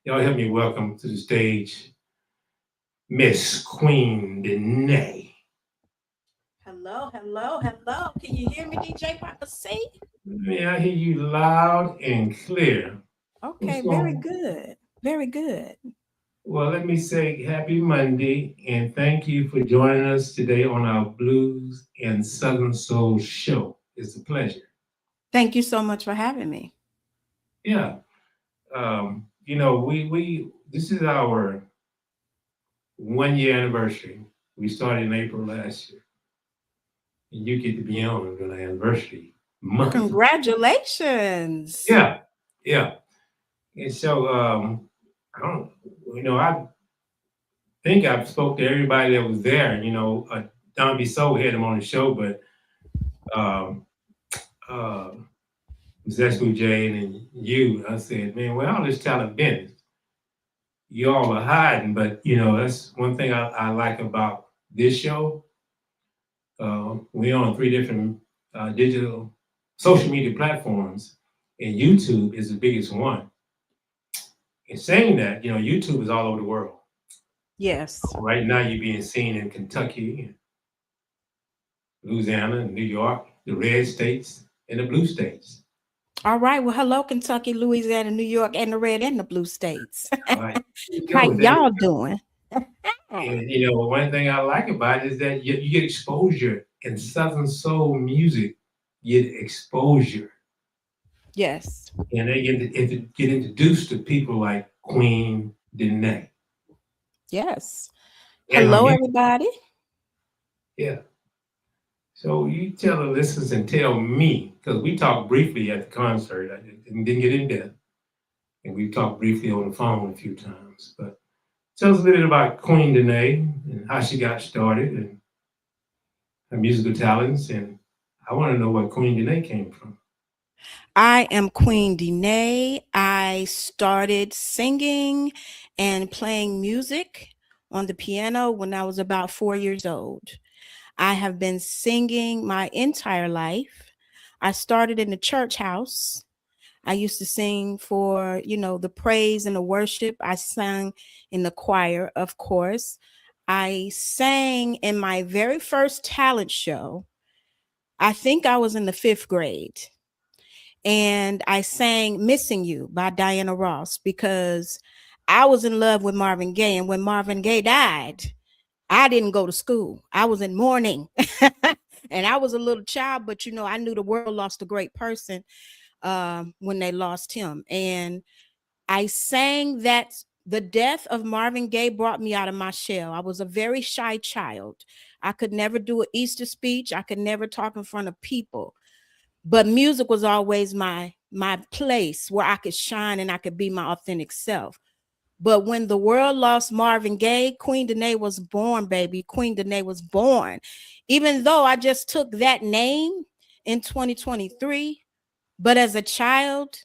Y'all help me welcome to the stage Miss Queen Danae. Hello, hello, hello. Can you hear me, DJ Poppa C? Man, I hear you loud and clear. Okay, What's very going? good. Very good. Well, let me say happy Monday and thank you for joining us today on our Blues and Southern Soul show. It's a pleasure. Thank you so much for having me. Yeah. We this is our 1 year anniversary. We started in April last year. And you get to be on an anniversary month. Congratulations. Yeah, yeah. And so I don't I think I spoke to everybody that was there, Don B. So had him on the show, but um uh Zesmu J and you, I said, man, where all this talent been? You all are hiding, but that's one thing I like about this show. We're on 3 different digital social media platforms, and YouTube is the biggest one. And saying that, YouTube is all over the world. Yes. Right now, you're being seen in Kentucky, Louisiana, New York, the red states, and the blue states. All right. Well, hello, Kentucky, Louisiana, New York, and the red and the blue states. All right, there you How go. There you y'all go. doing? And one thing I like about it is that you get exposure in Southern soul music. You get exposure, Yes. and they get introduced to people like Queen Danae Yes. and her Hello, music. everybody. Yeah. So you tell the listeners and tell me, because we talked briefly at the concert. I didn't get in depth, and we talked briefly on the phone a few times. But tell us a little bit about Queen Danae and how she got started and her musical talents. And I want to know where Queen Danae came from. I am Queen Danae. I started singing and playing music on the piano when I was about 4 years old. I have been singing my entire life. I started in the church house. I used to sing for, the praise and the worship. I sang in the choir, of course. I sang in my very first talent show. I think I was in the 5th grade. And I sang Missing You by Diana Ross because I was in love with Marvin Gaye. And when Marvin Gaye died, I didn't go to school. I was in mourning. And I was a little child, but I knew the world lost a great person when they lost him. And I sang that the death of Marvin Gaye brought me out of my shell. I was a very shy child. I could never do an Easter speech. I could never talk in front of people. But music was always my place where I could shine and I could be my authentic self. But when the world lost Marvin Gaye, Queen Danae was born, baby. Queen Danae was born. Even though I just took that name in 2023, but as a child,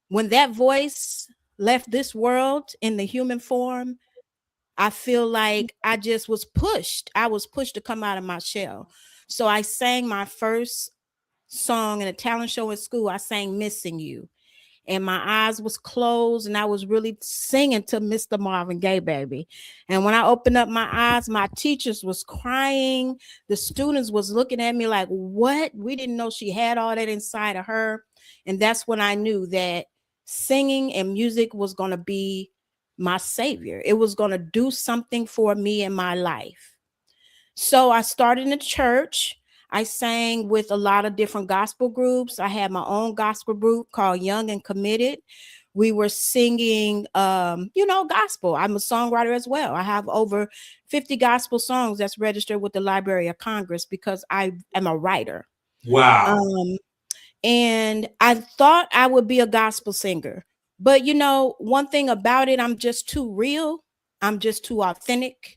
when that voice left this world in the human form, I feel like I just was pushed. I was pushed to come out of my shell. So I sang my first song in a talent show at school. I sang Missing You. And my eyes was closed and I was really singing to Mr. Marvin Gaye, baby. And when I opened up my eyes, my teachers was crying. The students was looking at me like, what? We didn't know she had all that inside of her. And that's when I knew that singing and music was going to be my savior. It was going to do something for me in my life. So I started in the church. I sang with a lot of different gospel groups. I had my own gospel group called Young and Committed. We were singing, gospel. I'm a songwriter as well. I have over 50 gospel songs that's registered with the Library of Congress because I am a writer. Wow. Um, and I thought I would be a gospel singer. But, one thing about it, I'm just too real. I'm just too authentic.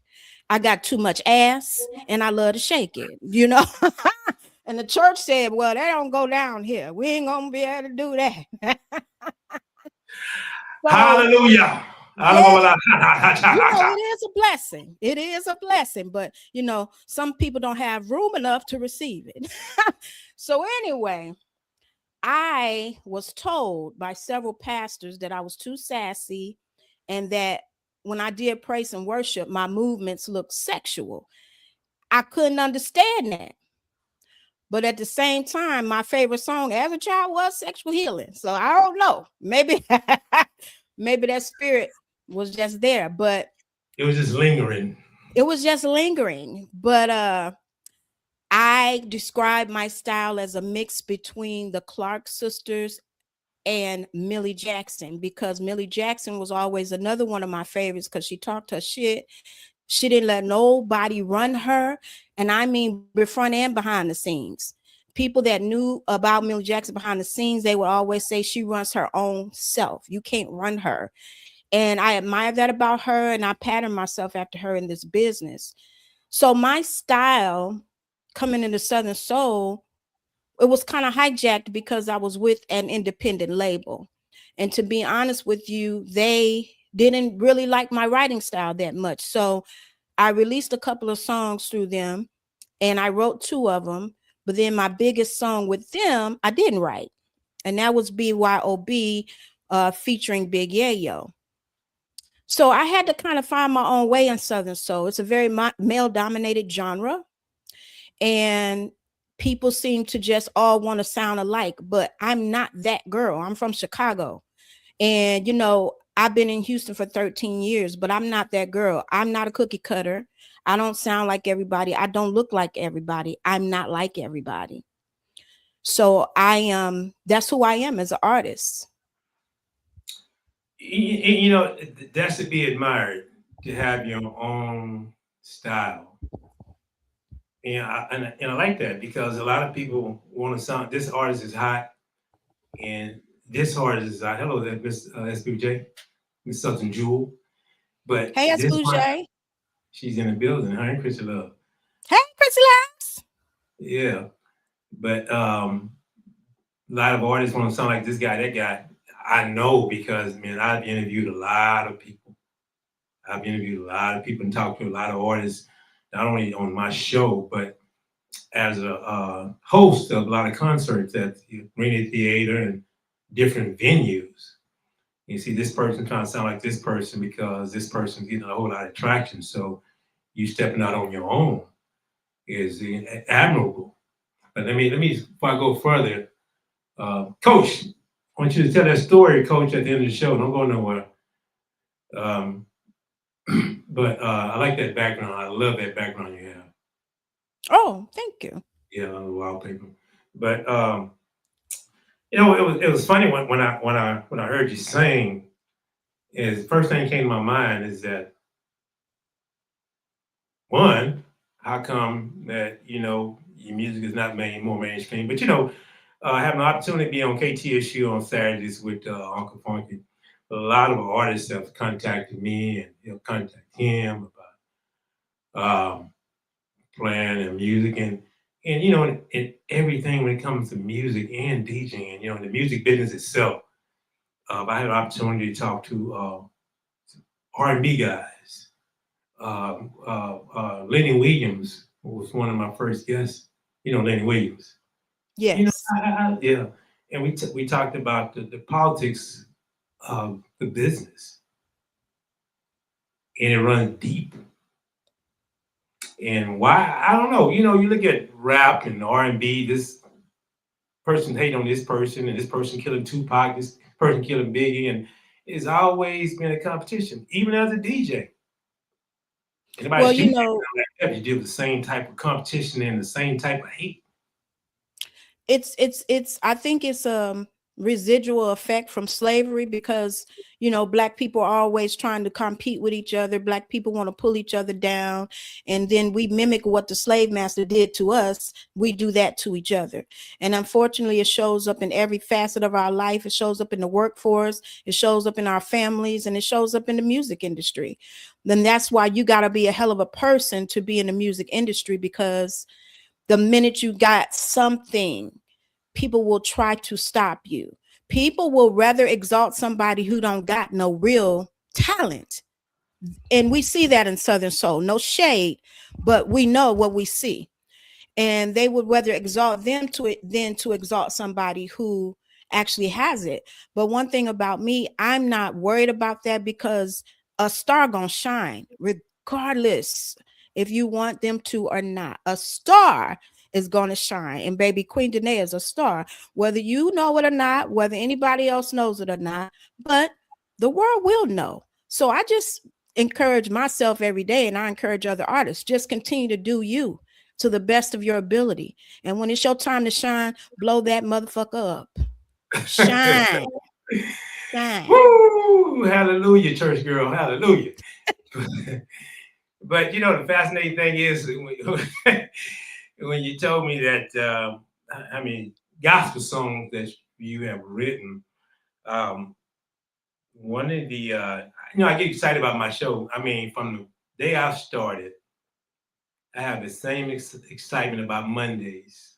I got too much ass and I love to shake it. And the church said, well, that don't go down here. We ain't going to be able to do that. So, Hallelujah. yeah, Hallelujah. it is a blessing. It is a blessing. But, some people don't have room enough to receive it. So anyway, I was told by several pastors that I was too sassy and that when I did praise and worship, my movements looked sexual. I couldn't understand that. But at the same time, my favorite song as a child was Sexual Healing. So I don't know. Maybe maybe that spirit was just there, but It was just lingering. it was just lingering. But I describe my style as a mix between the Clark sisters and Millie Jackson, because Millie Jackson was always another one of my favorites because she talked her shit. She didn't let nobody run her. And I mean, front and behind the scenes. People that knew about Millie Jackson behind the scenes, they would always say she runs her own self. You can't run her. And I admire that about her. And I pattern myself after her in this business. So my style coming into Southern Soul, it was kind of hijacked because I was with an independent label. And to be honest with you, they didn't really like my writing style that much. So I released a couple of songs through them and I wrote two of them. But then my biggest song with them, I didn't write. And that was BYOB featuring Big Yayo. So I had to kind of find my own way in Southern Soul. It's a very male dominated genre. And people seem to just all want to sound alike, but I'm not that girl. I'm from Chicago. And, you know, I've been in Houston for 13 years, but I'm not that girl. I'm not a cookie cutter. I don't sound like everybody. I don't look like everybody. I'm not like everybody. So I am, that's who I am as an artist. You know, that's to be admired, to have your own style. And I like that because a lot of people want to sound, this artist is hot and this artist is hot. Hello there, Miss SBJ, Miss Southern Jewel. But Hey, this one, Spooge. she's in the building. Her and Chrissy Love. Hey, Chrissy Loves. Yeah. But a lot of artists want to sound like this guy, that guy. I know because, man, I've interviewed a lot of people. I've interviewed a lot of people and talked to a lot of artists, not only on my show, but as a host of a lot of concerts at the Arena Theater and different venues. You see this person trying to sound like this person because this person's getting a whole lot of traction. So you stepping out on your own is admirable. But let me, before I go further, Coach, I want you to tell that story, Coach, at the end of the show. Don't go nowhere. Um, but I like that background. I love that background you have. Oh, thank you. Yeah, on the wallpaper. But you know, it was funny when I heard you sing. Is the first thing that came to my mind is that one, how come that your music is not more mainstream? But having the opportunity to be on KTSU on Saturdays with Uncle Funky, a lot of artists have contacted me and contact him about playing and music and everything when it comes to music and DJing. The music business itself. I had an opportunity to talk to R&B guys. Lenny Williams was one of my first guests. Lenny Williams. Yes. Yeah, and we talked about the politics of the business, and it runs deep. And why, I don't know. You look at rap and R&B. This person hating on this person, and this person killing Tupac. This person killing Biggie, and it's always been a competition, even as a DJ. Anybody Well, like that, you deal with the same type of competition and the same type of hate. it's I think it's a residual effect from slavery, because black people are always trying to compete with each other. Black people want to pull each other down, and then we mimic what the slave master did to us. We do that to each other, and unfortunately it shows up in every facet of our life. It shows up in the workforce, it shows up in our families, and it shows up in the music industry. Then that's why you got to be a hell of a person to be in the music industry, because the minute you got something, people will try to stop you. People will rather exalt somebody who don't got no real talent. And we see that in Southern Soul. No shade, but we know what we see. and they would rather exalt them to it than to exalt somebody who actually has it. But one thing about me, I'm not worried about that, because a star gonna shine regardless if you want them to or not. A star is gonna shine, and baby, Queen Danae is a star, whether you know it or not, whether anybody else knows it or not. But the world will know. So I just encourage myself every day, and I encourage other artists, just continue to do you to the best of your ability. And when it's your time to shine, blow that motherfucker up. Shine, shine. Woo! Hallelujah, church girl. Hallelujah. But the fascinating thing is when you told me that, I mean, gospel songs that you have written. Um, One of the, I get excited about my show. I mean, from the day I started, I have the same excitement about Mondays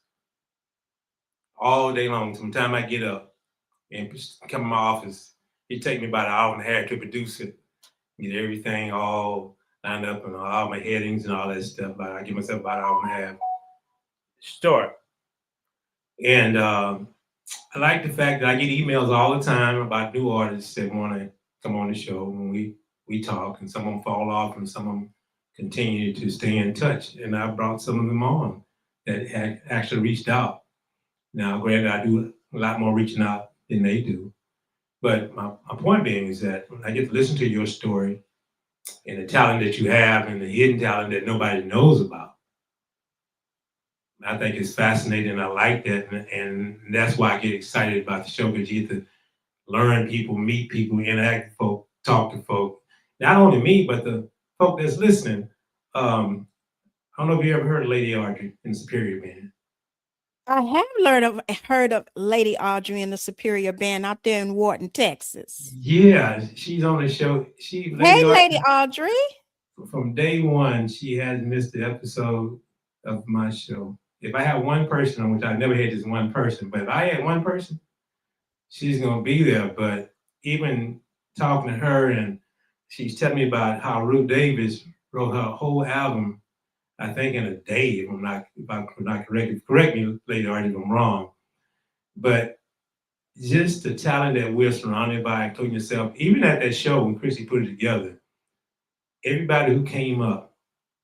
all day long. From the time I get up and come to my office, it take me about an hour and a half to produce it, get everything all lined up and all my headings and all that stuff. But I give myself about an hour and a half start. And I like the fact that I get emails all the time about new artists that want to come on the show, and we talk, and some of them fall off, and some of them continue to stay in touch. And I brought some of them on that had actually reached out. Now, granted, I do a lot more reaching out than they do, but my point being is that when I get to listen to your story and the talent that you have and the hidden talent that nobody knows about, I think it's fascinating. I like that, and that's why I get excited about the show, because you get to learn people, meet people, interact with folk, talk to folk. Not only me, but the folk that's listening. I don't know if you ever heard of Lady Audrey in Superior Band. I have heard of Lady Audrey and the Superior Band out there in Wharton, Texas. Yeah, she's on the show. Hey, Lady Lady Audrey, Audrey. from day one, she hasn't missed an episode of my show. If I have one person, which I never had just one person, but if I had one person, she's gonna be there. But even talking to her, and she's telling me about how Ruth Davis wrote her whole album, I think in a day, if I'm not correct me later if I'm wrong. But just the talent that we're surrounded by, including yourself, even at that show when Chrissy put it together, everybody who came up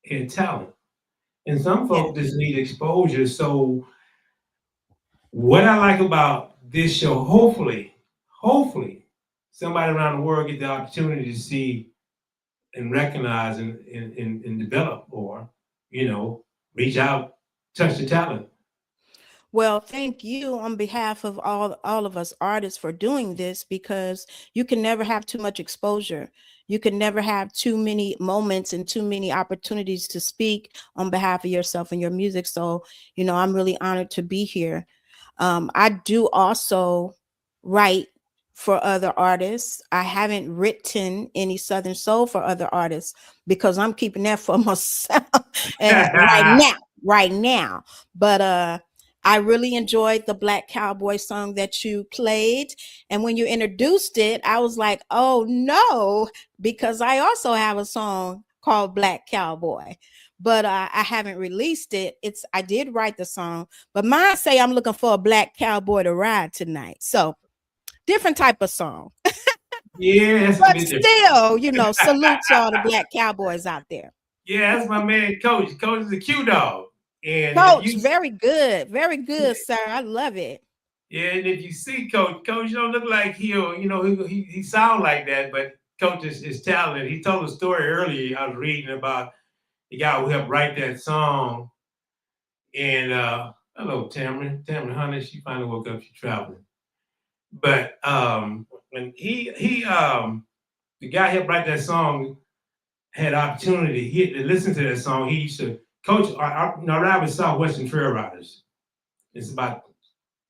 had talent. And some Yeah. folks just need exposure. So what I like about this show, hopefully, somebody around the world get the opportunity to see and recognize and develop, or, reach out, touch the talent. Well, thank you on behalf of all of us artists for doing this, because you can never have too much exposure. You can never have too many moments and too many opportunities to speak on behalf of yourself and your music. So, I'm really honored to be here. I do also write for other artists. I haven't written any Southern Soul for other artists because I'm keeping that for myself and right now. But I really enjoyed the Black Cowboy song that you played. And when you introduced it, I was like, oh no, because I also have a song called Black Cowboy, but I haven't released it. I did write the song, but mine say I'm looking for a black cowboy to ride tonight. So different type of song, Yeah, that's a but bit different. still, salute to all the black cowboys out there. Yeah, that's my man, Coach. Coach is a Q dog. And if Coach, you very good, sir. I love it. Yeah, and if you see Coach don't look like he sound like that, but Coach is talented. He told a story earlier. I was reading about the guy who helped write that song. And hello, Tamron Hunter. She finally woke up. She's traveling. But when the guy helped write that song, had opportunity. He had to listen to that song. He used to coach. I ride with Southwestern Trail Riders. It's about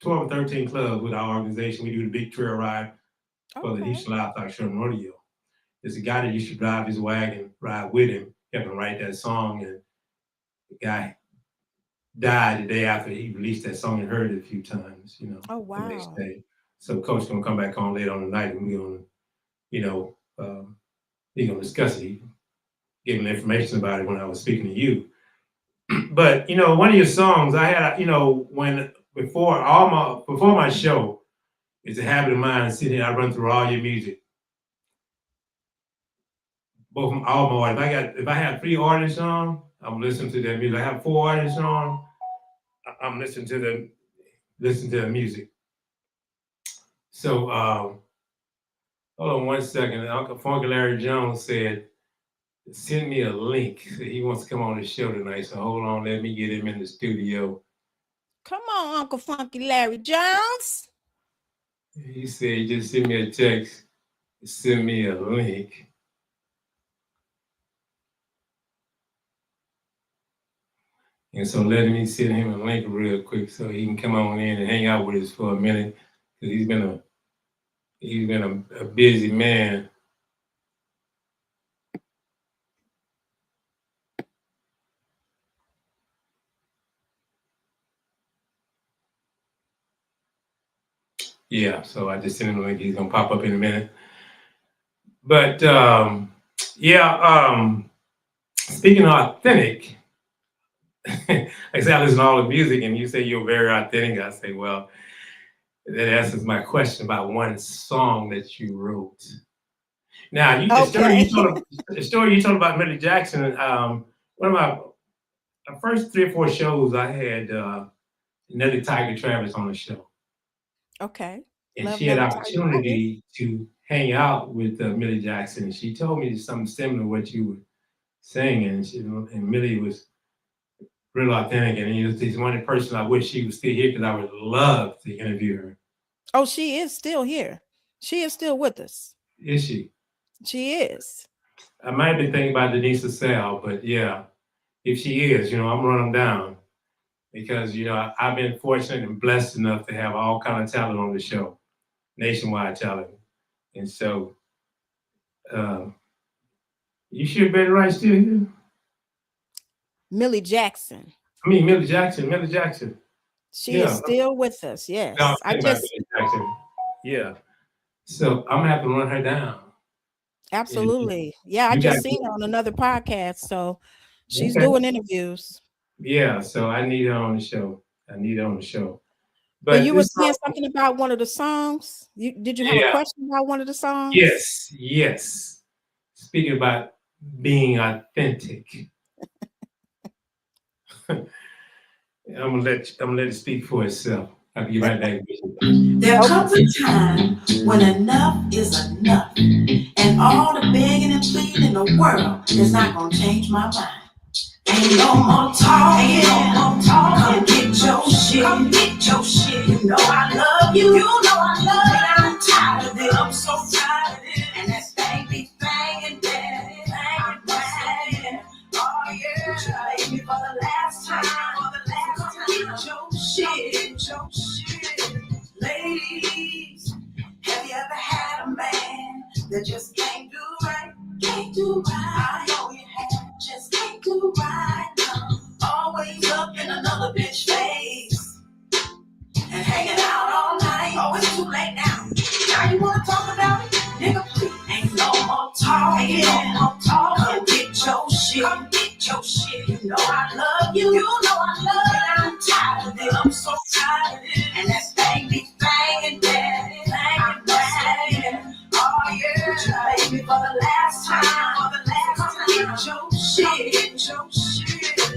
12 or 13 clubs with our organization. We do the big trail ride for the Houston Livestock Sherman Rodeo. There's a guy that used to drive his wagon, ride with him, help him write that song, and the guy died the day after he released that song and heard it a few times, Oh the next wow. day. So Coach gonna come back on later on tonight, and we're gonna, you know, he's gonna discuss it. He gave me information about it when I was speaking to you. But one of your songs I had, when before my show, it's a habit of mine sitting here. I run through all your music, both all my artists. If I have 3 artists on, I'm listening to their music. I have 4 artists on, I'm listening to the music. So hold on one second. Uncle Funky Larry Jones said, "Send me a link." He wants to come on the show tonight. So hold on, let me get him in the studio. Come on, Uncle Funky Larry Jones. He said, "Just send me a text. Send me a link." And so let me send him a link real quick so he can come on in and hang out with us for a minute, because he's been a busy man. Yeah, so I just sent him a link. He's gonna pop up in a minute. But speaking of authentic, like I say, I listen to all the music, and you say you're very authentic. I say, well, that answers my question about one song that you wrote. Now, the story you told about Millie Jackson. One of my first 3 or 4 shows, I had Nellie Tiger Travis on the show. Okay. And Love she had Nelly opportunity to hang out with Millie Jackson, and she told me something similar to what you were saying, and Millie was real authentic, and he's one person I wish she was still here, because I would love to interview her. Oh, she is still here. She is still with us. Is she? She is. I might have been thinking about Denise LaSalle, but yeah, if she is, I'm running down, because I've been fortunate and blessed enough to have all kind of talent on the show, nationwide talent, and so you sure Betty Wright still here? Millie Jackson. I mean Millie Jackson. She is still with us. Yes. No, Millie Jackson. Yeah. So I'm gonna have to run her down. Absolutely. Yeah, I just seen her on another podcast. So she's doing interviews. Yeah, so I need her on the show. But you were saying something about one of the songs. Did you have a question about one of the songs? Yes. Speaking about being authentic. I'm gonna let it speak for itself. I'll be right back. There comes a time when enough is enough, and all the begging and pleading in the world is not gonna change my mind. Ain't no more talking, Come get your shit. You know I love you. I'm tired of it. I'm so tired of it. And that thing be banging, I'm banging. Oh yeah, baby, for the last time. Get your shit. Ladies, have you ever had a man that just can't do right? I know you have. Just can't do right. Always up in another bitch face and hanging out all night. Oh, it's too late now. Now you wanna talk about it? Nigga, please. Ain't no more talking. Come get your shit. You know I love you. I'm tired of it. I'm so tired of it. And that thing be banging, I'm banging. Oh yeah, baby, for the last time. Get your shit.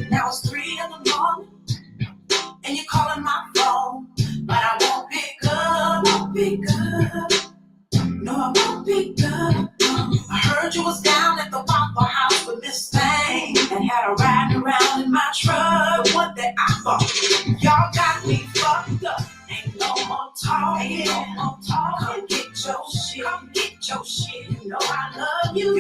Now it's 3 in the morning, and you're calling my phone, but I won't pick up. No, I won't pick up. I heard you was down at the Waffle House with Miss Thing and had her riding around in my truck. The one that I bought. Y'all got me fucked up. Ain't no more talking. Come get your shit. You know I love you.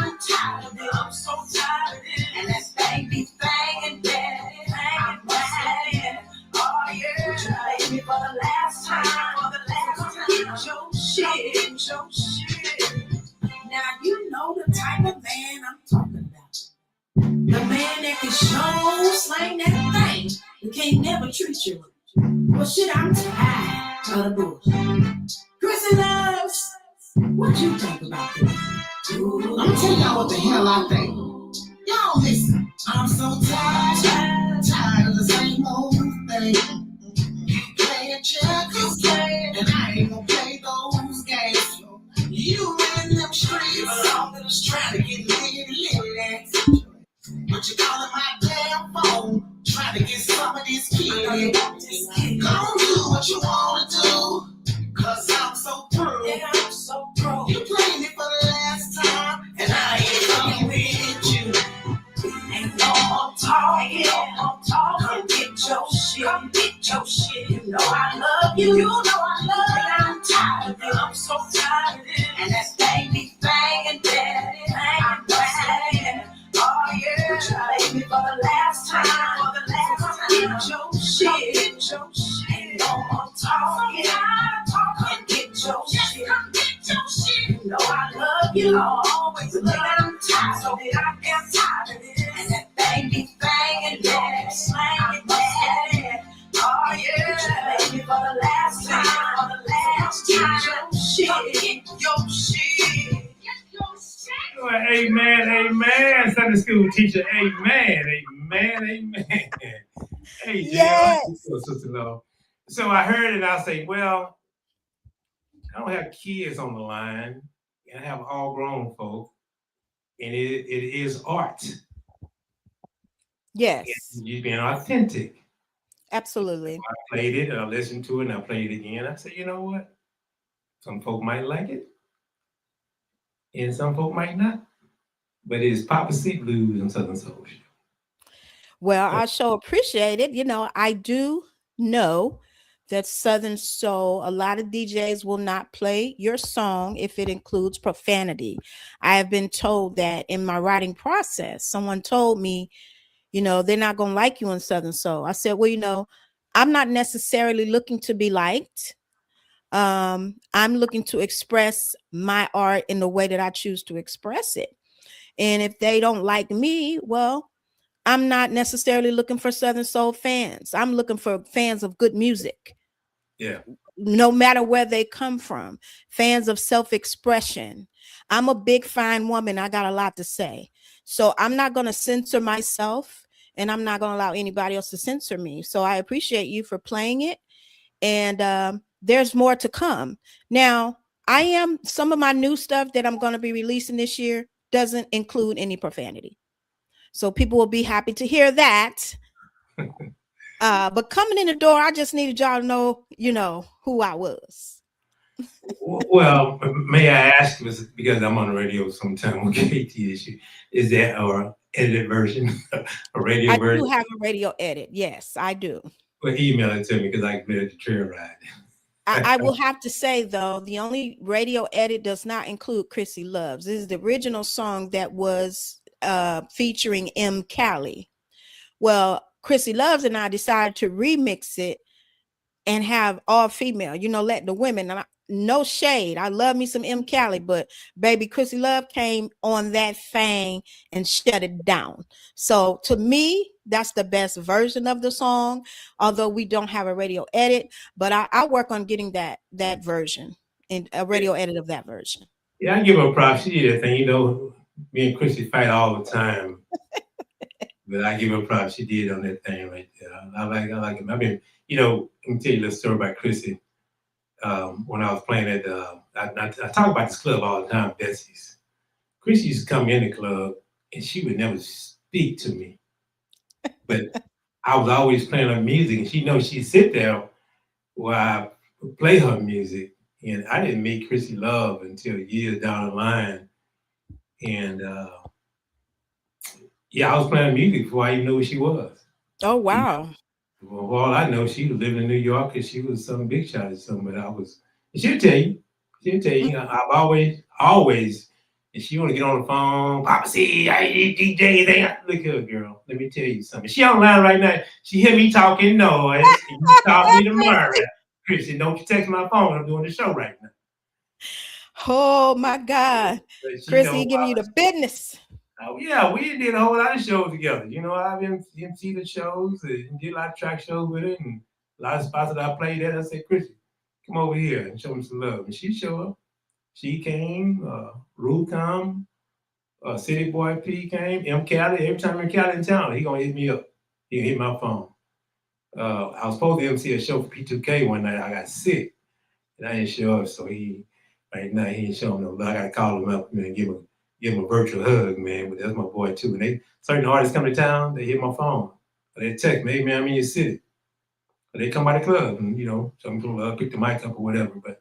I'm tired of it. I'm so tired of it. And that thing be banging, I'm banging. Oh yeah, baby, for the last time. Get your shit. Now you know the type of man I'm talking about. The man that can show slang that thing, who can't never treat you. Well, shit, I'm tired of the bullshit. Chrissy Loves, what you think about this? I'm gonna tell y'all what the hell I think. Y'all listen. I'm so tired of the same old thing. You playing checkers, and I ain't gonna play those games. You in them streets, I'm just trying to get lit. But you calling my damn phone, trying to get some of these kids. Go do what you wanna do, cause I'm so through. Yeah, I'm so through. You played me for the last time, and I ain't coming with you. Ain't no more talking, Come get your shit, You know I love you, I'm tired of it, I'm so tired of it. And that thing be banging, daddy, I'm banging. Oh yeah, you me for the last time, Get your shit, Ain't no more talking, Come get your shit, You know I love you, always, but I'm tired of it, I am tired of it. And that thing be banging, daddy, slanging, daddy. Oh yeah, baby, for the last time, Get your shit. Amen, amen. Sunday school teacher, amen, amen, amen. Hey, Jill, Yes. sister-in-law. So I heard it, I say, well, I don't have kids on the line, and I have all grown folk, and it is art. Yes. You're being authentic. Absolutely. I played it, and I listened to it, and I played it again. I said, you know what? Some folk might like it, and some folk might not. But it's Poppa C blues and Southern Soul. Well, I sure appreciate it. I do know that Southern Soul, a lot of DJs will not play your song if it includes profanity. I have been told that in my writing process. Someone told me, they're not going to like you in Southern Soul. I said, well, I'm not necessarily looking to be liked. I'm looking to express my art in the way that I choose to express it. And if they don't like me, well, I'm not necessarily looking for Southern Soul fans. I'm looking for fans of good music. Yeah. No matter where they come from, fans of self-expression. I'm a big, fine woman. I got a lot to say. So I'm not going to censor myself, and I'm not going to allow anybody else to censor me. So I appreciate you for playing it. And there's more to come. Now, some of my new stuff that I'm going to be releasing this year doesn't include any profanity. So people will be happy to hear that. But coming in the door, I just needed y'all to know, who I was. Well, may I ask, because I'm on the radio sometime with KT issue, is that our edited version, a radio version? I do have a radio edit. Yes, I do. Well, email it to me because I can play it the trail ride. I will have to say, though, the only radio edit does not include Chrissy Loves. This is the original song that was featuring M. Callie. Well, Chrissy Loves and I decided to remix it and have all female, let the women, no shade. I love me some M. Callie, but baby, Chrissy Love came on that thing and shut it down. So to me, that's the best version of the song, although we don't have a radio edit, but I work on getting that version and a radio edit of that version. Yeah, I give her props. She did that thing. Me and Chrissy fight all the time. But I give her props. She did on that thing right there. I like it. I mean, let me tell you a little story about Chrissy. When I was playing at I talk about this club all the time, Betsy's. Chrissy used to come in the club and she would never speak to me. But I was always playing her music, and she'd sit there while I play her music. And I didn't meet Chrissy Love until years down the line. And I was playing music before I even knew who she was. Oh, wow. Well, for all I know, she was living in New York and she was some big shot or something. But she'll tell you. I've always, if she want to get on the phone, Poppa C, I DJ, look here, girl. Let me tell you something. She online right now. She hear me talking noise. And you call me tomorrow. Chrissy, don't you text my phone. I'm doing the show right now. Oh my God. Chrissy, giving you the business. Oh yeah, we did a whole lot of shows together. I've MC the shows and did a lot of track shows with her, and a lot of spots that I played at. I said, Chrissy, come over here and show me some love. And she showed up. She came, Ruth come, City Boy P came, M. Cali. Every time M. Cali in town, he gonna hit me up. He hit my phone. I was supposed to MC a show for P2K one night. I got sick and I didn't show up, so he right now he ain't showing no love. I gotta call him up and give him a virtual hug, man. But that's my boy too. When they certain artists come to town, they hit my phone. Or they text me, hey man, I'm in your city. Or they come by the club and some people pick the mic up or whatever. But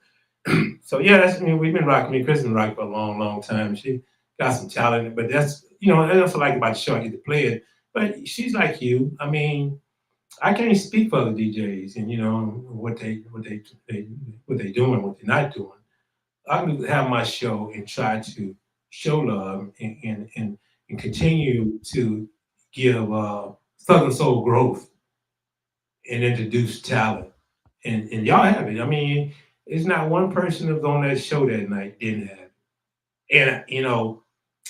so yeah, we've been rocking. Me, Chris been rocking for a long, long time. She got some talent, but that's that's what I like about the show. I get to play it. But she's like you. I mean, I can't speak for other DJs and what they doing, what they're not doing. I can have my show and try to show love and continue to give Southern Soul growth and introduce talent. And y'all have it. I mean, it's not one person that was on that show that night didn't have it. And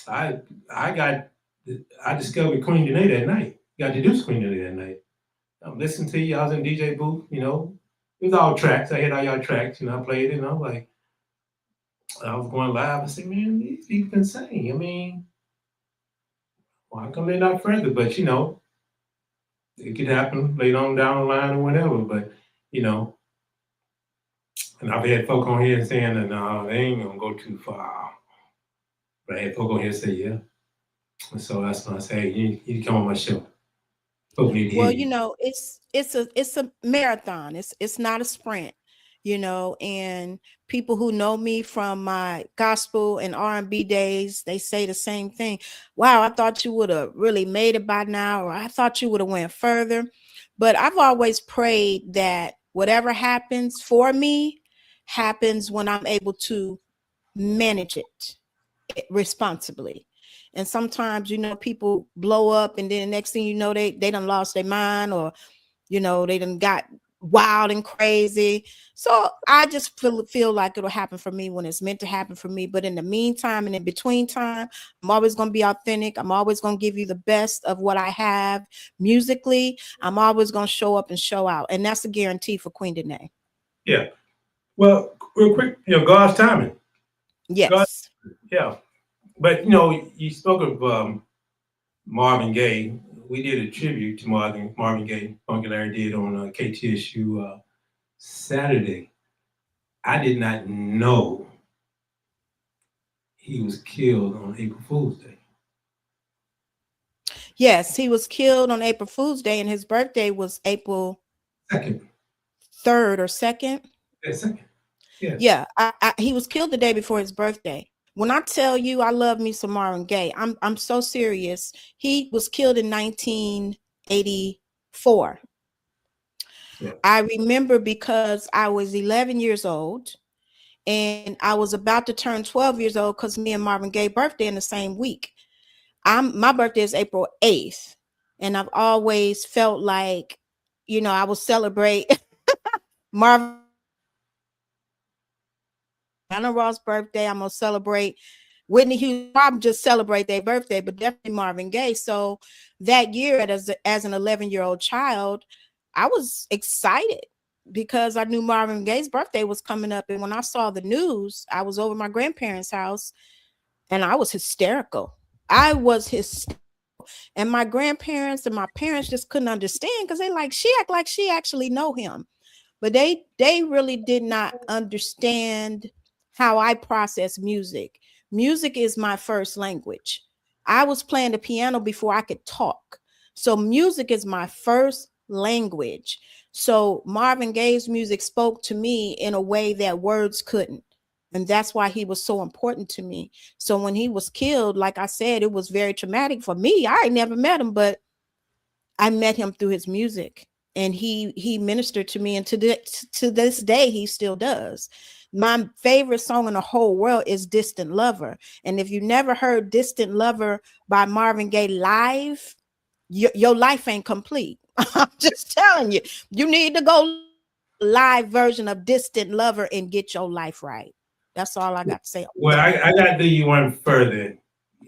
I I got I discovered Queen Danae that night. Got introduced to Queen Danae that night. I'm listening to you. I was in DJ booth. It was all tracks. I hit all y'all tracks. I played it. And I'm like, I was going live. I said, man, these people can sing. I mean, why come they not further? But it could happen later on down the line or whatever. But and I've had folk on here saying that no, they ain't gonna go too far. But I had folk on here say, yeah. And so that's when I say, hey, you need to come on my show. Folk need to hear Well, you. it's a marathon. It's not a sprint, and people who know me from my gospel and R&B days, they say the same thing. Wow, I thought you would have really made it by now, or I thought you would have went further. But I've always prayed that whatever happens for me happens when I'm able to manage it responsibly. And sometimes, people blow up and then the next thing you know, they done lost their mind, or, they done got wild and crazy. So I just feel like it'll happen for me when it's meant to happen for me. But in the meantime and in between time, I'm always going to be authentic. I'm always going to give you the best of what I have musically. I'm always going to show up and show out. And that's a guarantee for Queen Danae. Yeah. Well, real quick, God's timing. God, Yes. yeah. But you spoke of Marvin Gaye. We did a tribute to Marvin Gaye. Funky Larry did on KTSU Saturday. I did not know he was killed on April Fool's Day. Yes, he was killed on April Fool's Day, and his birthday was April 2nd. 3rd or 2nd. Yeah, 2nd. Yeah. Yeah, he was killed the day before his birthday. When I tell you I love me some Marvin Gaye, I'm so serious. He was killed in 1984. Yeah. I remember because I was 11 years old and I was about to turn 12 years old because me and Marvin Gaye birthday in the same week. My birthday is April 8th, and I've always felt like, I will celebrate Marvin Anna Ross' birthday. I'm gonna celebrate Whitney Houston. Probably just celebrate their birthday, but definitely Marvin Gaye. So that year, as an 11-year-old child, I was excited because I knew Marvin Gaye's birthday was coming up. And when I saw the news, I was over my grandparents' house, and I was hysterical. And my grandparents and my parents just couldn't understand because she act like she actually know him. But they really did not understand how I process music. Music is my first language. I was playing the piano before I could talk. So music is my first language. So Marvin Gaye's music spoke to me in a way that words couldn't. And that's why he was so important to me. So when he was killed, like I said, it was very traumatic for me. I never met him, but I met him through his music. And he ministered to me, and to this day he still does. My favorite song in the whole world is Distant Lover. And if you never heard Distant Lover by Marvin Gaye live, your life ain't complete. I'm just telling you, you need to go live version of Distant Lover and get your life right. That's all I got to say. Well, I got to do you one further.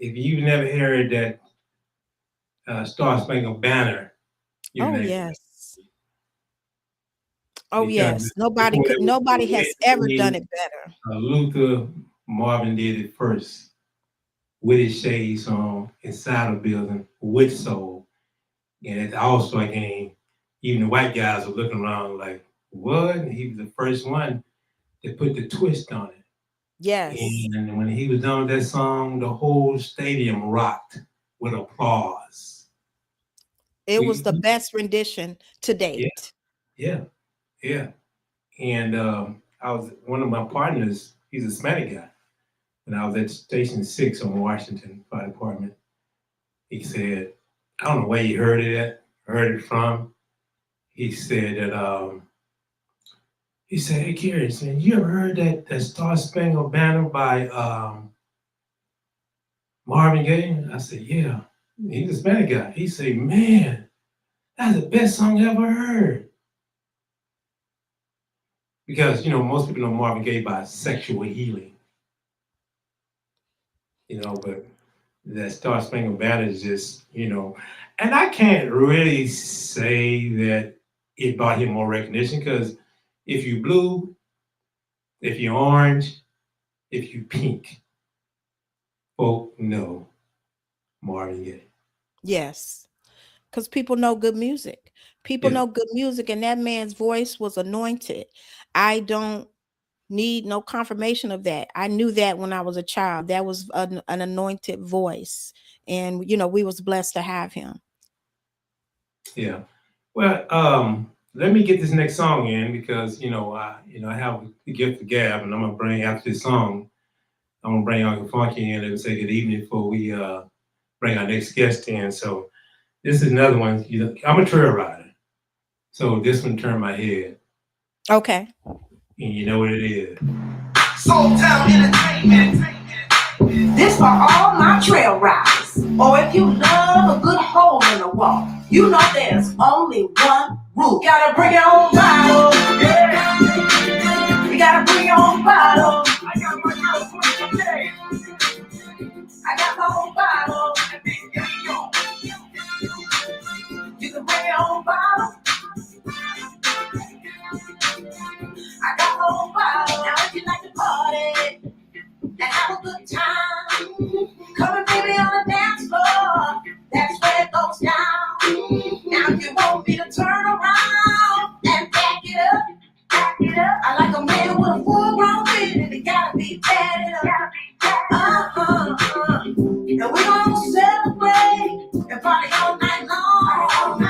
If you've never heard that Star Spangled Banner, yes. Oh yes, nobody has ever done it better. Luther, Marvin did it first. with his shades on inside a building with soul. And at the All-Star game, even the white guys were looking around like, what? And he was the first one that put the twist on it. Yes. And when he was done with that song, the whole stadium rocked with applause. It was the best rendition to date. Yeah. And I was one of my partners, he's a Hispanic guy. When I was at Station 6 on Washington Fire Department, he said, I don't know where he heard it from. He said that, hey, Kieran, man, you ever heard that Star Spangled Banner by Marvin Gaye? I said, yeah. He's a Hispanic guy. He said, man, that's the best song I ever heard. Because, most people know Marvin Gaye by Sexual Healing. But that Star Spangled Banner is just, and I can't really say that it brought him more recognition because if you blue, if you orange, if you pink, folk know Marvin Gaye. Yes, because people know good music. People know good music, and that man's voice was anointed. I don't need no confirmation of that. I knew that when I was a child. That was an anointed voice, and we was blessed to have him. Yeah. Well, let me get this next song in because I have the gift of gab, and I'm gonna bring after this song. I'm gonna bring Uncle Funky in and say good evening before we bring our next guest in. So this is another one. I'm a trail rider, so this one turned my head. Okay. And you know what it is. Soul Town Entertainment. This for all my trail riders. Or if you love a good hole in the wall, you know there's only one rule. You gotta bring your own bottle. Yeah. You gotta bring your own bottle. I got my own bottle. You can bring your own bottle. I got my own bottle. Now if you like to party and have a good time, come and meet me on the dance floor. That's where it goes down. Now if you want me to turn around and back it up. I like a man with a full-grown beard and it gotta be tatted up. And we gonna celebrate and party all night long.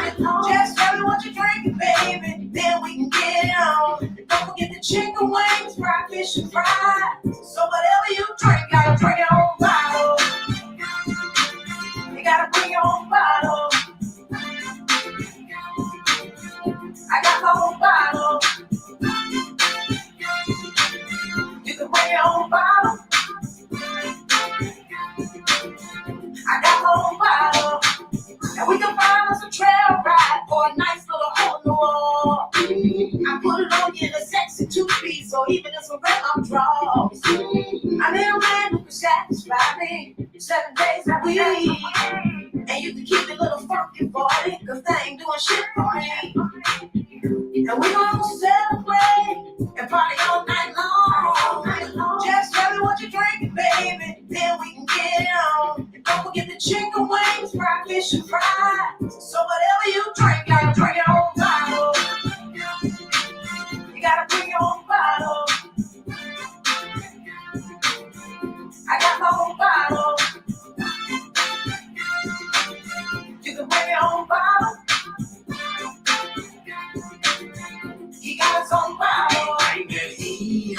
Just tell me what you're drinking, baby, then we can get it on. Don't forget the chicken wings, fried fish and fries. So whatever you drink, gotta bring your own bottle. You gotta bring your own bottle. I got my own bottle. You can bring your own bottle. I got my own bottle. And we can find us a trail ride or a nice little hole in the wall. I put it on you in a sexy two-piece, so even in some red I'm draws. I need a man who can satisfy me 7 days a week. And you can keep it a little funky for me, cause they ain't doing shit for me. And we gonna celebrate and party all night long. Just tell me what you're drinking, baby, then we can get it on. And don't forget the chicken wings, fried fish and fries. So whatever you drink, gotta bring your own bottle. You gotta bring your own bottle. I got my own bottle. You can bring your own bottle. He got his own bottle. You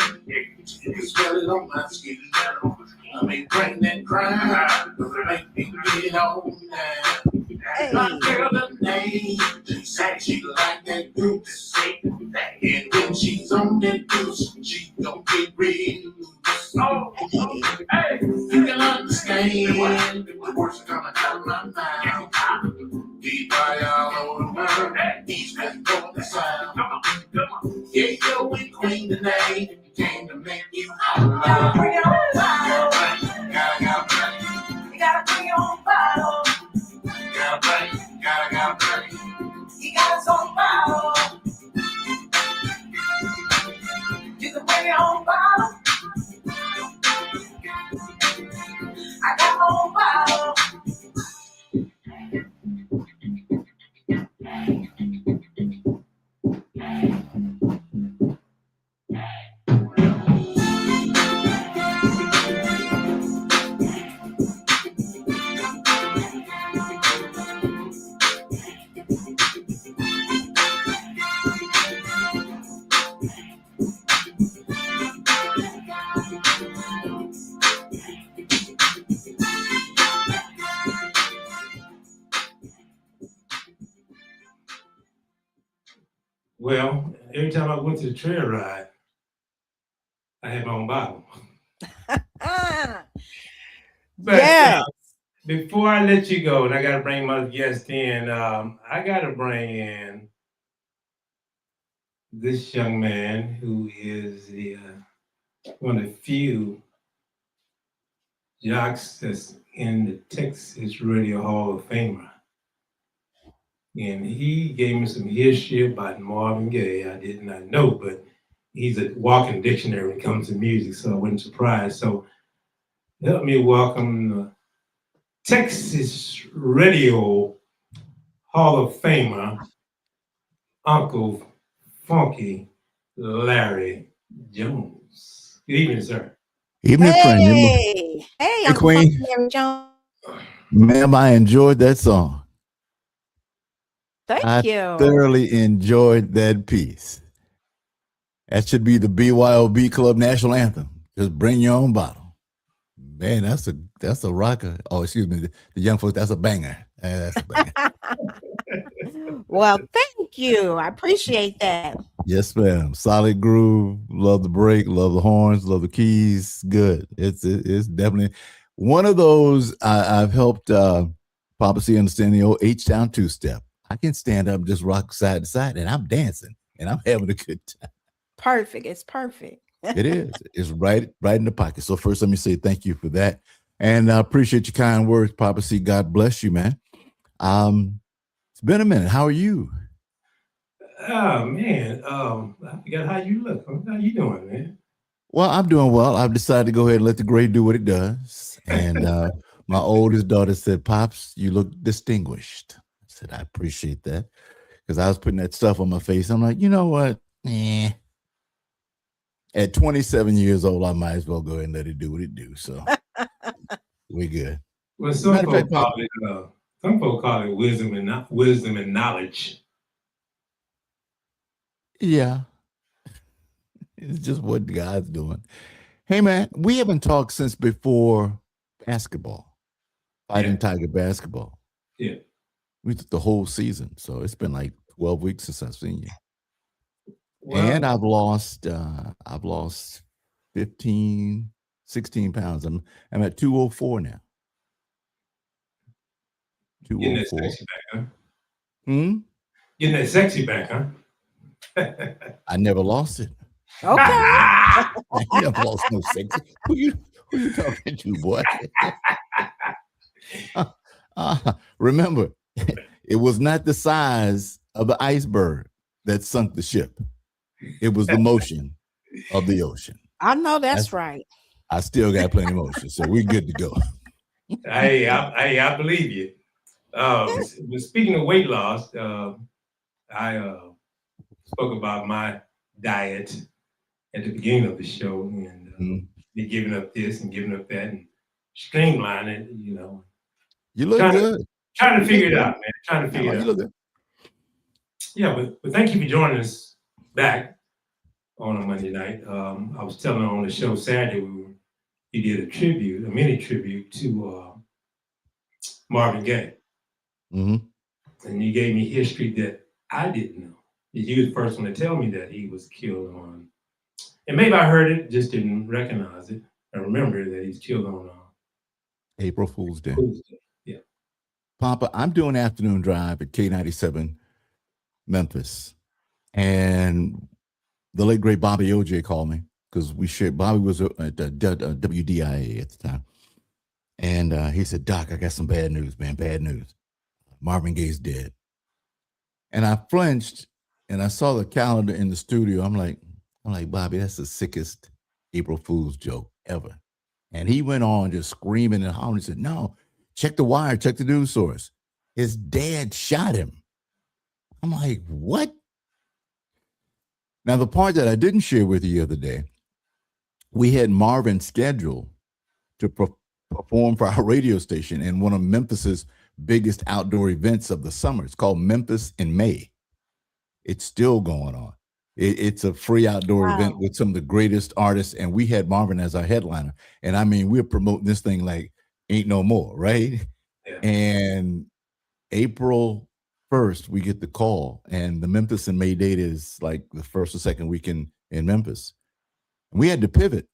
can smell it on my skin. I may bring that crime, but it make me get on now. My girl, her name, she said she like that goose. And when she's on that goose, she don't get real. Oh, hey, you can understand the words are coming out of my mouth. Everybody all over the world, East West, North and South. Yeah, yo, we queen tonight. Came to make you holler. Gotta bring your own bottle. Gotta You gotta bring your own bottle. Gotta He got his own bottle. You can bring your own bottle. I got my Well, every time I went to the trail ride, I had my own bottle. Ah, But yes. before I let you go, and I got to bring my guest in, I got to bring in this young man who is one of the few jocks that's in the Texas Radio Hall of Famer. And he gave me some history about Marvin Gaye I did not know, but he's a walking dictionary when it comes to music, so I wasn't surprised. So help me welcome the Texas Radio Hall of Famer, Uncle Funky Larry Jones. Good evening, sir. Evening, friend. Hey, Hey, Uncle Funky Queen. Larry Jones. Ma'am, I enjoyed that song. Thank I you. thoroughly enjoyed that piece. That should be the BYOB Club national anthem. Just bring your own bottle. Man, that's a rocker. Oh, excuse me, the young folks. That's a banger. That's a banger. Well, thank you. I appreciate that. Yes, ma'am. Solid groove. Love the break. Love the horns. Love the keys. Good. It's definitely one of those. I've helped Poppa C understand the old H-Town two-step. I can stand up, just rock side to side, and I'm dancing, and I'm having a good time. Perfect. It's perfect. It is. It's right in the pocket. So first, let me say thank you for that, and I appreciate your kind words, Poppa C. God bless you, man. It's been a minute. How are you? Oh man, I forgot how you look. How you doing, man? Well, I'm doing well. I've decided to go ahead and let the gray do what it does. And my oldest daughter said, "Pops, you look distinguished." I said, "I appreciate that," because I was putting that stuff on my face. I'm like, you know what? At 27 years old, I might as well go ahead and let it do what it do. So we're good. Well, some folks call it wisdom and knowledge. Yeah, it's just what God's doing. Hey, man, we haven't talked since before basketball, Fighting Tiger basketball. Yeah. We took the whole season. So it's been like 12 weeks since I've seen you. Well, And I've lost 15, 16 pounds. I'm at 204 now. getting that 204. sexy back, huh? Getting that sexy back, huh? I never lost it. Okay. I never lost no sexy. Who you talking to, boy? Remember, it was not the size of the iceberg that sunk the ship. It was the motion of the ocean. I know that's right. I still got plenty of motion, so we're good to go. Hey, I believe you. Speaking of weight loss, I spoke about my diet at the beginning of the show, and me giving up this and giving up that and streamlining it, you know. You look good. Trying to figure it out, man. Trying to figure it out. You look good. Yeah, but thank you for joining us back on a Monday night. I was telling on the show Saturday you did a mini tribute to Marvin Gaye. Mm-hmm. And you gave me history that I didn't know. You were the first one to tell me that he was killed on, and maybe I heard it, just didn't recognize it. I remember that he's killed on April Fool's Day. Yeah. Poppa, I'm doing afternoon drive at K97 Memphis. And the late, great Bobby OJ called me because Bobby was at WDIA at the time. And he said, "Doc, I got some bad news, man, bad news. Marvin Gaye's dead." And I flinched and I saw the calendar in the studio. I'm like, Bobby, that's the sickest April Fool's joke ever. And he went on just screaming and hollering. He said, "No, check the wire, check the news source. His dad shot him." I'm like, what? Now, the part that I didn't share with you the other day, we had Marvin scheduled to perform for our radio station in one of Memphis's biggest outdoor events of the summer. It's called Memphis in May. It's still going on. It's a free outdoor event with some of the greatest artists, and we had Marvin as our headliner. And I mean, we're promoting this thing like ain't no more, right? Yeah. And April 1st, we get the call, and the Memphis and May date is like the first or second weekend in Memphis. And we had to pivot.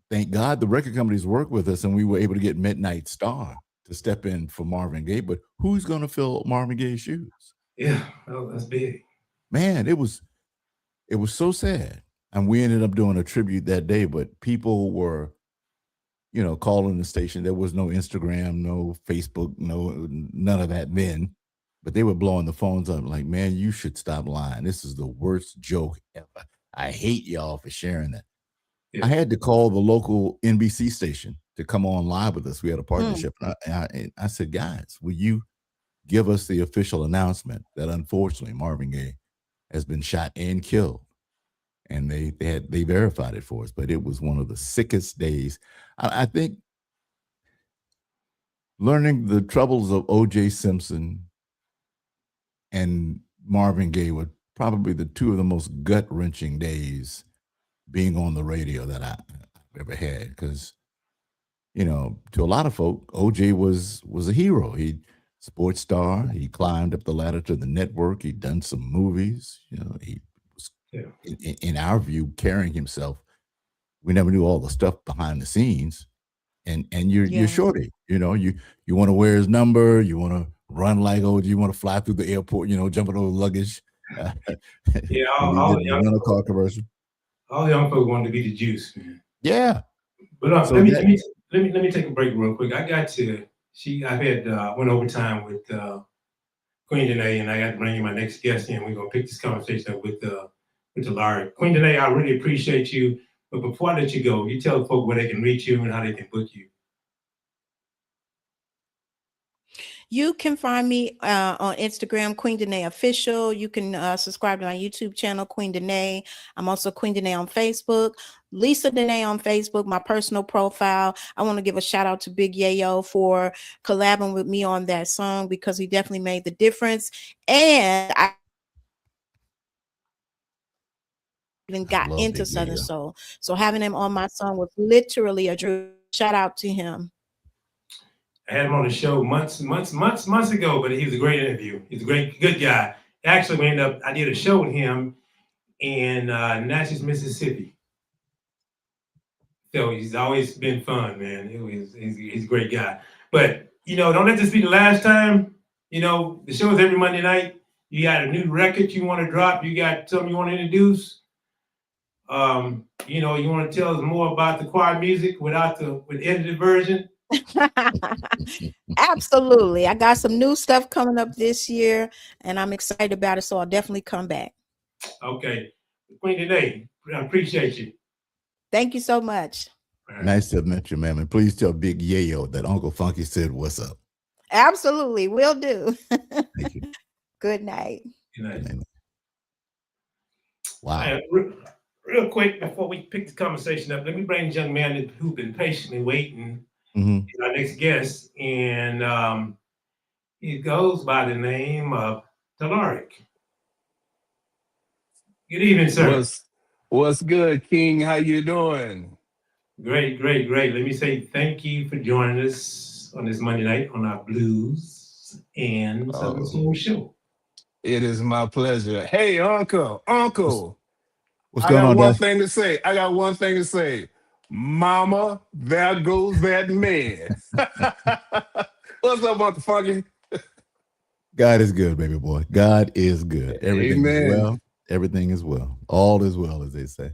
Thank God the record companies worked with us, and we were able to get Midnight Star to step in for Marvin Gaye. But who's going to fill Marvin Gaye's shoes? Yeah, well, that's big. Man, it was so sad. And we ended up doing a tribute that day, but people were, calling the station. There was no Instagram, no Facebook, none of that then. But they were blowing the phones up like, man, you should stop lying. This is the worst joke ever. I hate y'all for sharing that. Yeah. I had to call the local NBC station to come on live with us. We had a partnership. And I said, guys, will you give us the official announcement that unfortunately Marvin Gaye has been shot and killed? And they verified it for us, but it was one of the sickest days. I think learning the troubles of O.J. Simpson and Marvin Gaye were probably the two of the most gut-wrenching days being on the radio that I've ever had. Because, to a lot of folk, O.J. was a hero. He sports star. He climbed up the ladder to the network. He'd done some movies. He was, in our view, carrying himself. We never knew all the stuff behind the scenes. And you're shorty, you want to wear his number, you want to run like OG, you want to fly through the airport, jumping over luggage. All the young car commercial. All the young folks wanted to be the juice, man. Yeah. But let me take a break real quick. I went overtime with Queen Danae, and I got to bring you my next guest in. We're gonna pick this conversation up with the Larry. Queen Danae, I really appreciate you. But before I let you go, you tell the folk where they can reach you and how they can book you. You can find me on Instagram, Queen Danae Official. You can subscribe to my YouTube channel, Queen Danae. I'm also Queen Danae on Facebook, Lisa Danae on Facebook, my personal profile. I want to give a shout out to Big Yayo for collabing with me on that song because he definitely made the difference. And I even got into Southern Soul. So having him on my song was literally a dream. Shout out to him. I had him on the show months ago, but he was a great interview. He's a good guy. Actually, I did a show with him in Natchez, Mississippi. So he's always been fun, man. He's a great guy. But, don't let this be the last time. The show is every Monday night. You got a new record you want to drop. You got something you want to introduce. You want to tell us more about the choir music with edited version? Absolutely. I got some new stuff coming up this year and I'm excited about it. So I'll definitely come back. Okay. Queen Danae, I appreciate you. Thank you so much. Right. Nice to have met you, ma'am. And please tell Big Yayo that Uncle Funky said, what's up? Absolutely. Will do. Thank you. Good night. Good night. Wow. Real quick, before we pick the conversation up, let me bring this young man who's been patiently waiting. Mm-hmm. Our next guest, and he goes by the name of Talaric. Good evening, sir. What's good, King? How you doing? Great. Let me say thank you for joining us on this Monday night on our Blues and Southern Soul show. It is my pleasure. Hey, Uncle. What's going on, I got one thing to say. Mama, there goes that man. What's up, Uncle Funky? God is good, baby boy. God is good. Everything is well. Everything is well. All is well, as they say.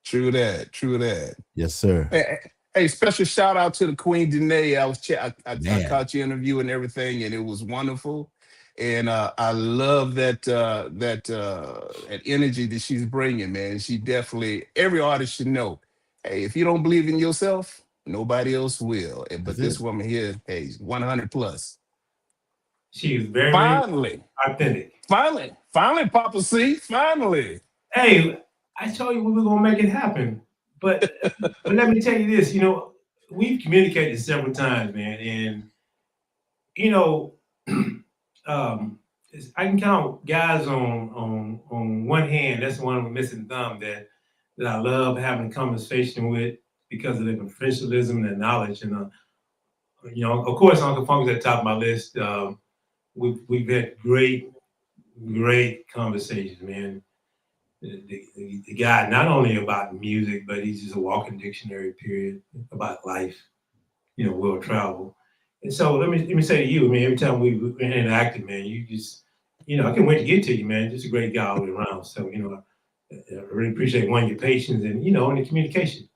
True that. Yes, sir. Hey, special shout out to the Queen Danae. I caught your interview and everything, and it was wonderful. And I love that energy that she's bringing, man. She definitely, every artist should know, hey, if you don't believe in yourself, nobody else will. But this woman here, hey, 100 plus. She's very authentic. Finally, Poppa C, finally. Hey, I told you we were gonna make it happen. But let me tell you this, we've communicated several times, man, and I can count guys on one hand. That's the one with missing thumb that I love having a conversation with because of their professionalism and their knowledge. And of course, Uncle Funk's at the top of my list. we've had great conversations, man. The guy not only about music, but he's just a walking dictionary. Period about life. World travel. And so let me say to you, I mean, every time we interacted, man, you just, I can wait to get to you, man. Just a great guy all the way around. So, I really appreciate one, your patience and, and the communication.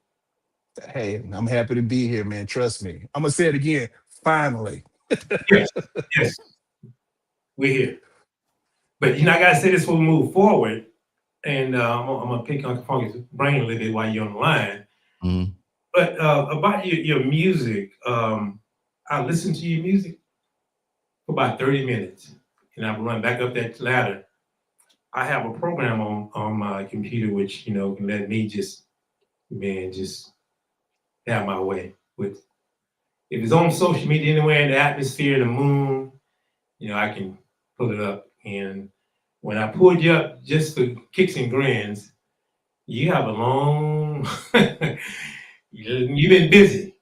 Hey, I'm happy to be here, man. Trust me. I'm gonna say it again. Finally. Yes, yes, we're here. But, I got to say this when we move forward. And I'm going to pick Uncle Funky's brain a little bit while you're on the line. Mm-hmm. But about your music, I listened to your music for about 30 minutes. And I run back up that ladder. I have a program on my computer which can let me just have my way with. If it's on social media anywhere in the atmosphere, the moon, I can pull it up. And when I pulled you up just for kicks and grins, you have a long. You've been busy.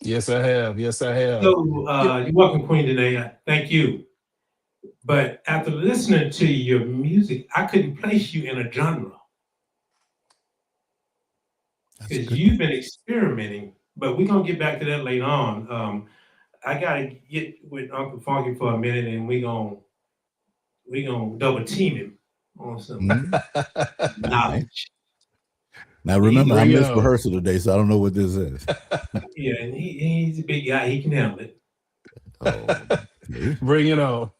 Yes, I have. Yes, I have. So you're welcome, Queen Danae. Thank you. But after listening to your music, I couldn't place you in a genre because you've been experimenting. But we're gonna get back to that later on. I gotta get with Uncle Funky for a minute, and we're gonna double team him on some knowledge. Now remember, I missed rehearsal today, so I don't know what this is. Yeah, and he's a big guy. He can handle it. Oh, bring it on.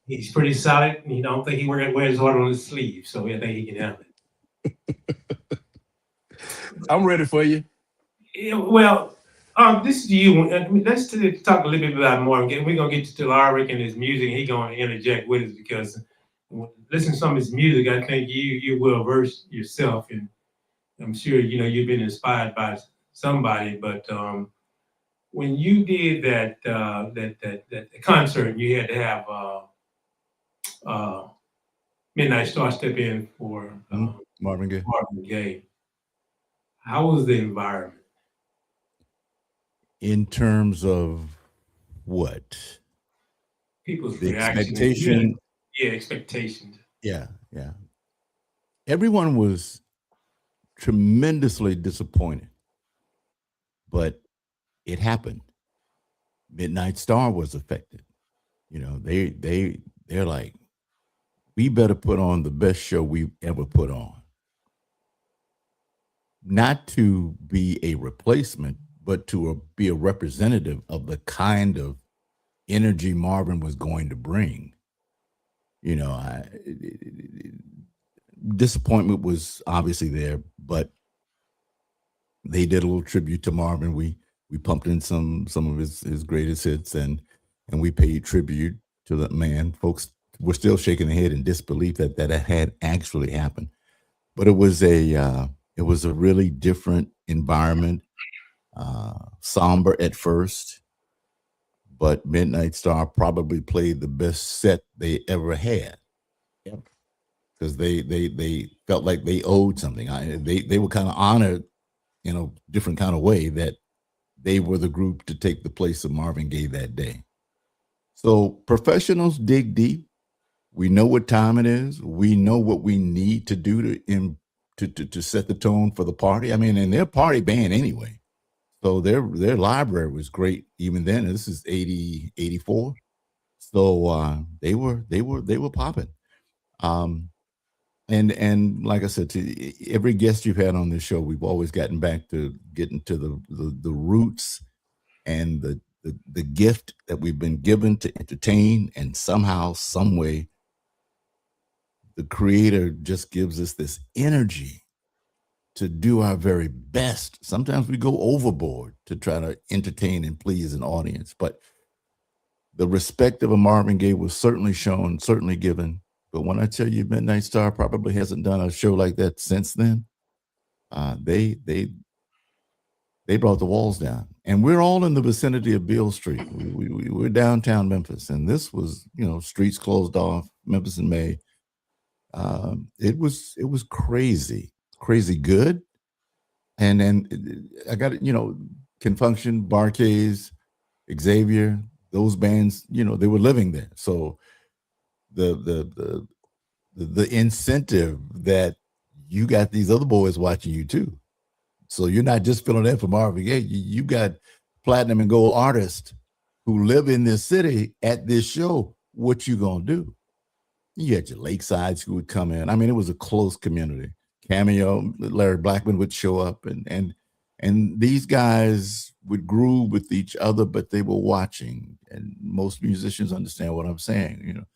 He's pretty solid. And don't think he wears his heart on his sleeve, so I think he can handle it. I'm ready for you. Yeah, well, this is you. Let's talk a little bit about Marvin. We're gonna get to Alaric and his music. He's gonna interject with us because listening to some of his music, I think you will verse yourself, and I'm sure you've been inspired by somebody. But when you did that concert, you had to have Midnight Star step in for Marvin Gaye. Marvin Gaye. How was the environment? In terms of what? People's the reaction. expectation. Yeah, expectations. Yeah. Everyone was tremendously disappointed, but it happened. Midnight Star was affected. They're like, we better put on the best show we've ever put on. Not to be a replacement, but to be a representative of the kind of energy Marvin was going to bring. Disappointment was obviously there, but they did a little tribute to Marvin. We pumped in some of his greatest hits, and we paid tribute to that man. Folks were still shaking their head in disbelief that it had actually happened. But it was a really different environment, somber at first, but Midnight Star probably played the best set they ever had. Because they felt like they owed something. They were kind of honored in a different kind of way that they were the group to take the place of Marvin Gaye that day. So professionals dig deep. We know what time it is. We know what we need to do to set the tone for the party. I mean, and they're a party band anyway. So their library was great even then. This is 80, 84. So they were popping. And like I said, to every guest you've had on this show, we've always gotten back to getting to the roots and the gift that we've been given to entertain, and somehow, some way, the Creator just gives us this energy to do our very best. Sometimes we go overboard to try to entertain and please an audience, but the respect of a Marvin Gaye was certainly shown, certainly given. But when I tell you Midnight Star probably hasn't done a show like that since then, they brought the walls down. And we're all in the vicinity of Beale Street. We're downtown Memphis, and this was, streets closed off, Memphis in May. It was crazy good. And then I got it, Can Function, Barcades, Xavier, those bands, you know, they were living there. So the incentive that you got these other boys watching you too. So you're not just filling in for Marvin Gaye. You got platinum and gold artists who live in this city at this show. What you gonna do? You had your Lakesides who would come in. I mean, it was a close community. Cameo, Larry Blackman would show up, and these guys would groove with each other, but they were watching. And most musicians understand what I'm saying. You know,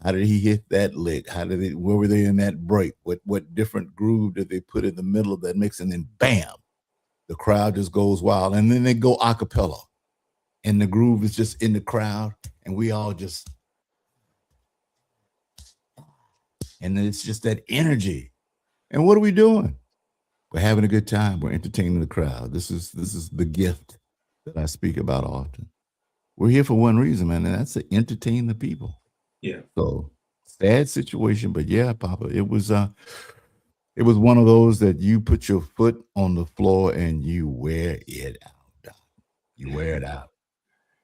how did he hit that lick? How did it? Where were they in that break? What different groove did they put in the middle of that mix? And then bam, the crowd just goes wild. And then they go a cappella, and the groove is just in the crowd, and we all just, and then it's just that energy. And what are we doing? We're having a good time. We're entertaining the crowd. This is the gift that I speak about often. We're here for one reason, man, and that's to entertain the people. Yeah. So sad situation, but yeah, Papa, it was one of those that you put your foot on the floor and you wear it out. You wear it out.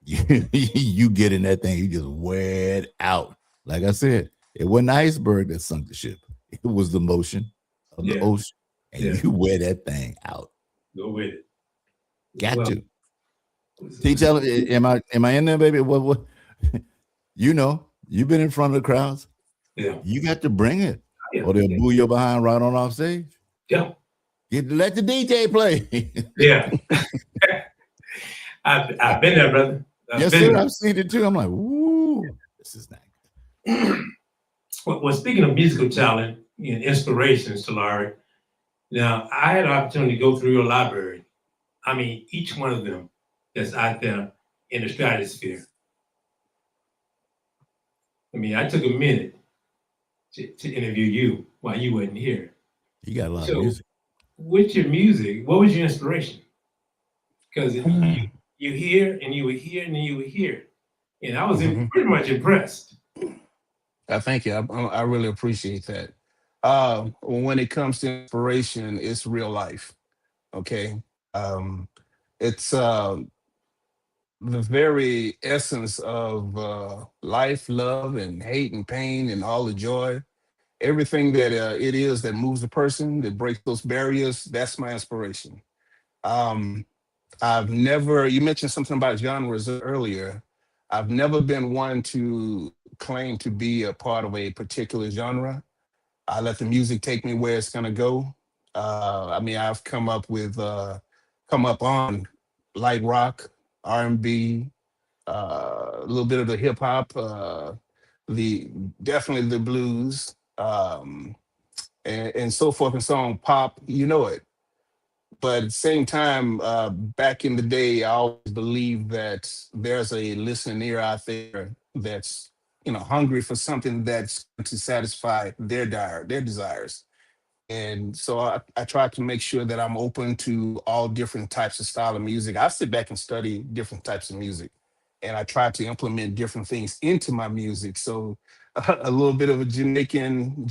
You get in that thing, you just wear it out. Like I said, it wasn't the iceberg that sunk the ship. It was the motion of the ocean, and you wear that thing out. Go with it. Got to. Tell am I in there, baby? What? You know, you've been in front of the crowds. Yeah. You got to bring it, or they'll boo you behind right on off stage. Yeah. Let the DJ play. Yeah. I've been there, brother. Yes, sir. I've seen it too. I'm like, ooh, this is nice. Well, speaking of musical talent and inspirations, Talari, now I had an opportunity to go through your library. I mean, each one of them that's out there in the stratosphere. I mean, I took a minute to interview you while you wasn't here. You got a lot of music. With your music, what was your inspiration? Because you hear and you were here and then you were here. And I was pretty much impressed. Thank you. I really appreciate that. When it comes to inspiration, it's real life. Okay. It's the very essence of life, love, and hate and pain and all the joy. Everything that it is that moves a person, that breaks those barriers, that's my inspiration. I've never, you mentioned something about genres earlier. I've never been one to claim to be a part of a particular genre. I let the music take me where it's gonna go. I mean, I've come up on light rock, R&B, a little bit of the hip hop, the definitely the blues, and so forth and so on. Pop, you know it. But at the same time, back in the day, I always believed that there's a listening ear out there that's, hungry for something that's going to satisfy their desires. And so I try to make sure that I'm open to all different types of style of music. I sit back and study different types of music, and I try to implement different things into my music. So a little bit of a Jamaican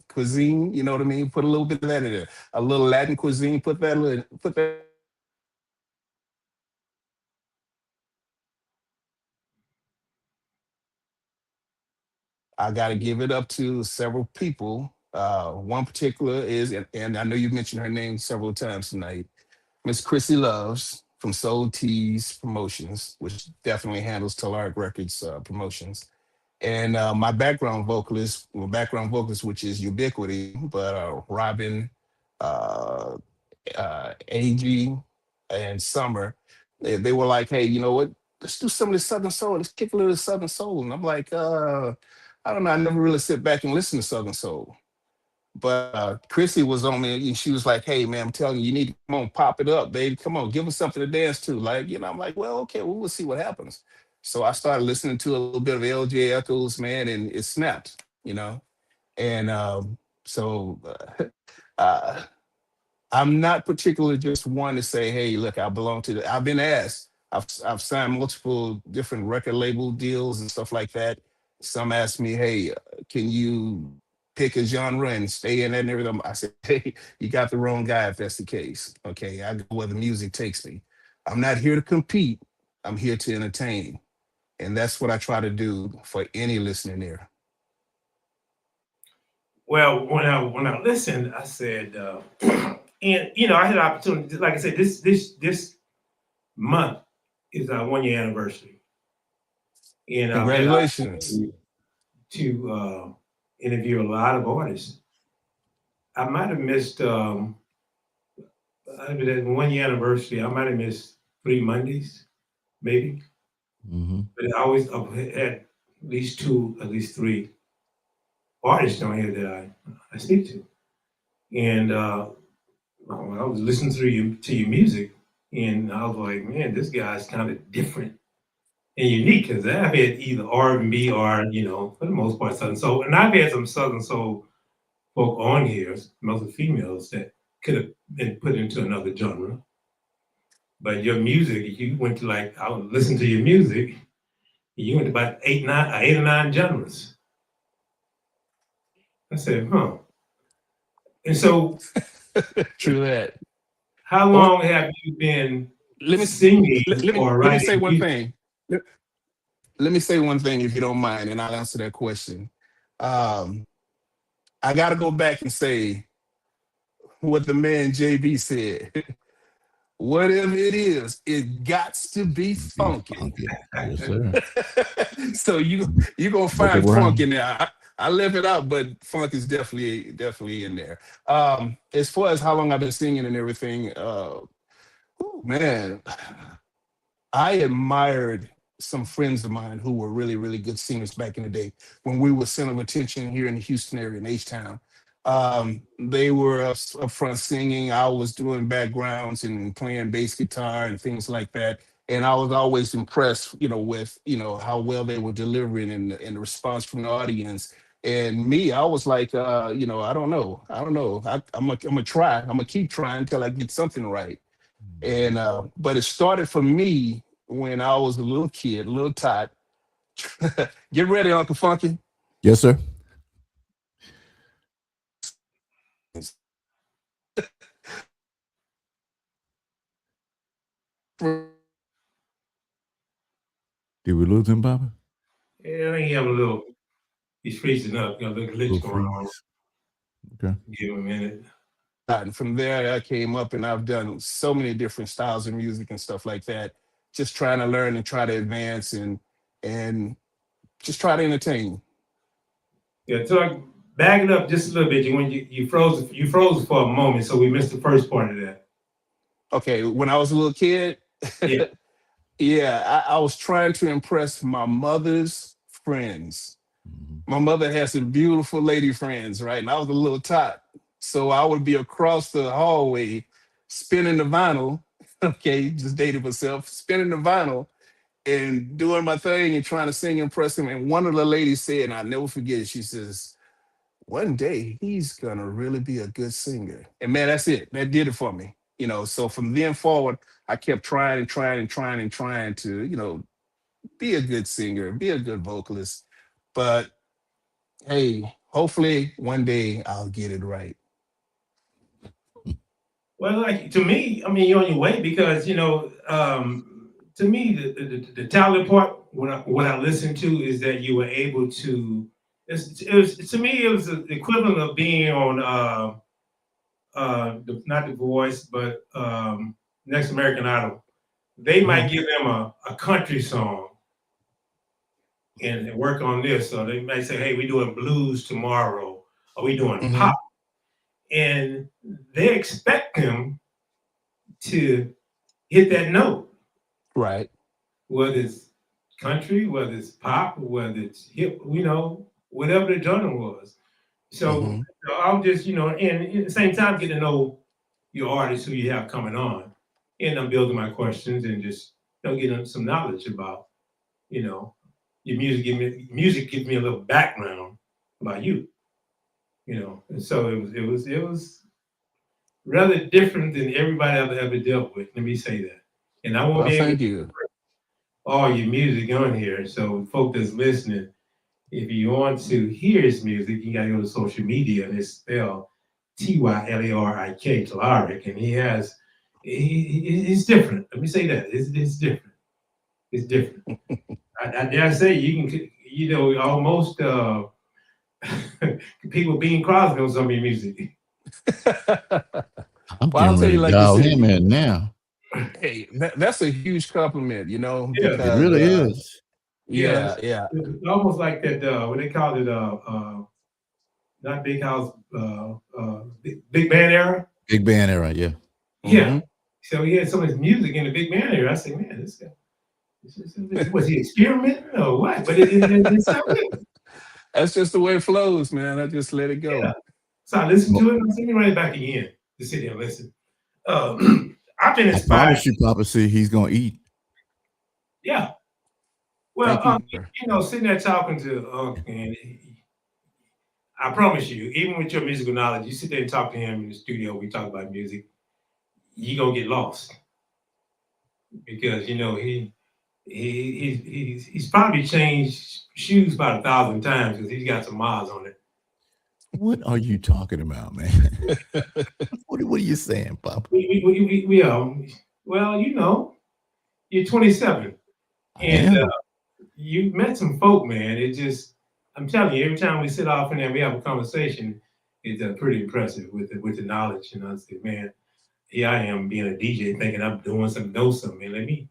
cuisine, you know what I mean? Put a little bit of that in there. A little Latin cuisine, put that. I got to give it up to several people. One particular is, and I know you mentioned her name several times tonight, Miss Chrissy Loves from Soul Tease Promotions, which definitely handles Telluric Records promotions. And my background vocalist, which is Ubiquity, but Robin, uh, AG, and Summer, they were like, hey, you know what? Let's do some of this Southern Soul. Let's kick a little Southern Soul. And I'm like, I don't know. I never really sit back and listen to Southern Soul. But Chrissy was on me, and she was like, hey, man, I'm telling you, you need to come on, pop it up, baby. Come on, give us something to dance to. Like, I'm like, well, okay, well, we'll see what happens. So I started listening to a little bit of LJ Echoes, man, and it snapped. And so uh, I'm not particularly just one to say, hey, look, I belong to I've been asked. I've signed multiple different record label deals and stuff like that. Some ask me, hey, can you pick a genre and stay in that and everything? I said, hey, you got the wrong guy if that's the case. Okay, I go where the music takes me. I'm not here to compete. I'm here to entertain. And that's what I try to do for any listening ear. Well, when I listened, I said, and I had an opportunity. Like I said, this month is our 1 year anniversary, and I've had an Congratulations. opportunity to interview a lot of artists. I might have missed that 1 year anniversary. I might have missed 3 Mondays, maybe. Mm-hmm. But I've had at least two, at least three artists on here that I speak to, and I was listening to your music, and I was like, man, this guy's kind of different and unique because I've had either R&B or for the most part Southern Soul, and I've had some Southern Soul folk on here, mostly females that could have been put into another genre. But your music, you went to I would listen to your music, you went to about eight or nine genres. I said, huh. And so, True that. how Well, long have you been let me singing or let me writing say one music? thing. Let me say one thing if you don't mind, and I'll answer that question. Um, I got to go back and say what the man JB said. Whatever it got to be Be funky. funky. Yes, sir. So you gonna Look find funk around. in there. I left it out, but funk is definitely in there. As far as how long I've been singing and everything, man, I admired some friends of mine who were really, really good singers back in the day when we were center of attention here in the Houston area in H-Town. They were up front singing. I was doing backgrounds and playing bass guitar and things like that. And I was always impressed, with how well they were delivering and the response from the audience. And me, I was like, I don't know, I'm gonna try. I'm gonna keep trying until I get something right. And but it started for me when I was a little kid, a little tot. Get ready, Uncle Funky. Yes, sir. Did we lose him, Bobby? Yeah, I think he's freezing up, got a little glitch Little going on. freeze. Okay. Give him a minute. And from there, I came up and I've done so many different styles of music and stuff like that. Just trying to learn and try to advance and just try to entertain. Yeah, so back it up just a little bit. You froze for a moment, so we missed the first part of that. Okay, when I was a little kid, Yeah. yeah, I was trying to impress my mother's friends. My mother had some beautiful lady friends, right? And I was a little tot. So I would be across the hallway spinning the vinyl, okay, just dating myself, spinning the vinyl and doing my thing and trying to sing and impress them. And one of the ladies said, and I'll never forget it, she says, one day he's gonna really be a good singer. And man, that's it. That did it for me. So from then forward, I kept trying and trying and trying and trying to, be a good singer, be a good vocalist. But hey, hopefully one day I'll get it right. Well, to me, I mean, you're on your way because to me, the talent part, what I listened to is that you were able to. It was to me, it was the equivalent of being on not The Voice, but Next American Idol. They might give them a country song and work on this. So they might say, hey, we're doing blues tomorrow, or we doing pop. And they expect them to hit that note. Right. Whether it's country, whether it's pop, whether it's hip, whatever the genre was. So I'll just, and at the same time, get to know your artists who you have coming on. And I'm building my questions and just, getting some knowledge about, your music. Music gives me a little background about you, And so it was rather different than everybody I've ever dealt with. Let me say that. And I won't Well, be able thank to you. all your music on here. So folks that's listening, if you want to hear his music, you gotta go to social media and it's spelled Tylarik, Tlarik, and he's different. Let me say that. It's different. It's different. I dare say you can, you know, almost people being Crosby on some of your music. I'm Well, I'll getting tell ready you, to like you dial said, him in now. hey, that's a huge compliment, you know, Yeah, It because really is. yeah. yeah. It's almost like that. What they call it? Not Big House. Big Band era. Big band era, yeah. Yeah. Hmm. So he had some of his music in the Big Band era. I said, man, this guy. Was he experimenting or what? But it's so good. That's just the way it flows, man. I just let it Yeah. go. So I listened Well, to it. I said, let me run it back again to sit there and listen. Uh, I've been I inspired. promise you, Papa C, he's gonna eat. Yeah. Well, Thank you, sir. you know, sitting there talking to and I promise you, even with your musical knowledge, you sit there and talk to him in the studio. We talk about music. You gonna get lost because you know he's probably changed shoes about 1,000 times because he's got some miles on it. What are you talking about, man? What are you saying, Papa? Well, you know, you're 27 I and am. you met some folk, man. It just, I'm telling you, every time we sit off and we have a conversation, it's pretty impressive with the knowledge. And I say, man, here I am being a DJ thinking I'm doing some know something. Man, let me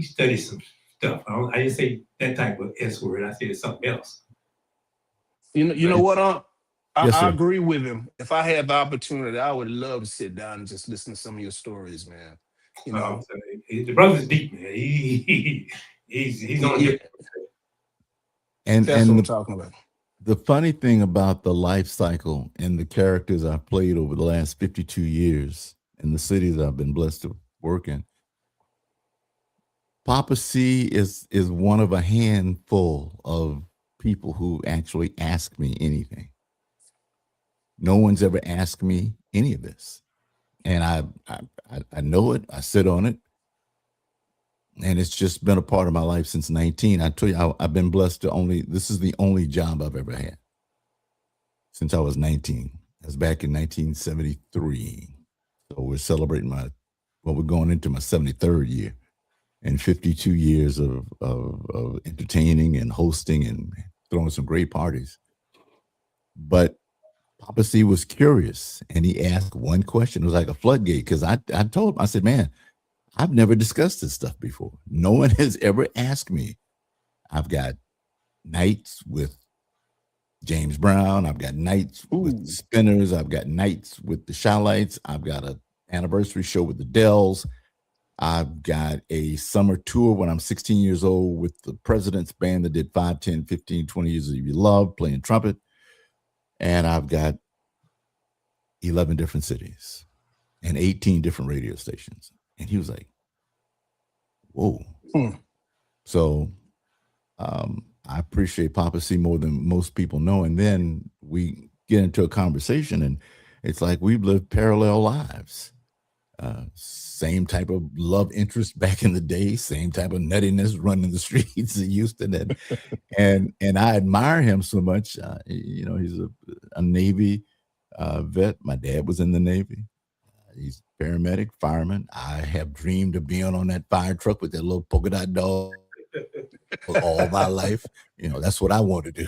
study some stuff. I didn't say that type of S word. I said something else. You know It's what? yes, I sir. agree with him. If I had the opportunity, I would love to sit down and just listen to some of your stories, man. You know, So, the brother's deep, man. He's on a yeah, different. that's what And I'm talking about. the funny thing about the life cycle and the characters I've played over the last 52 years in the cities I've been blessed to work in, Papa C is one of a handful of people who actually ask me anything. No one's ever asked me any of this, and I know it. I sit on it, and it's just been a part of my life since 19. I tell you, I've been blessed to only. This is the only job I've ever had since I was 19. That's back in 1973. So we're celebrating we're going into my 73rd year and 52 years of entertaining and hosting and throwing some great parties. But Papa C was curious and he asked one question. It was like a floodgate because I told him, I said, man, I've never discussed this stuff before. No one has ever asked me. I've got nights with James Brown. I've got nights with Ooh, Spinners. I've got nights with the Shallites. I've got an anniversary show with the Dells. I've got a summer tour when I'm 16 years old with the President's Band that did 5, 10, 15, 20 years of your love playing trumpet. And I've got 11 different cities and 18 different radio stations. And he was like, whoa. hmm. So I appreciate Papa C more than most people know. And then we get into a conversation and it's like we've lived parallel lives. Same type of love interest back in the day, same type of nuttiness running the streets of Houston. And I admire him so much. You know, he's a Navy vet. My dad was in the Navy. He's paramedic, fireman. I have dreamed of being on that fire truck with that little polka dot dog all my life. You know, that's what I want to do.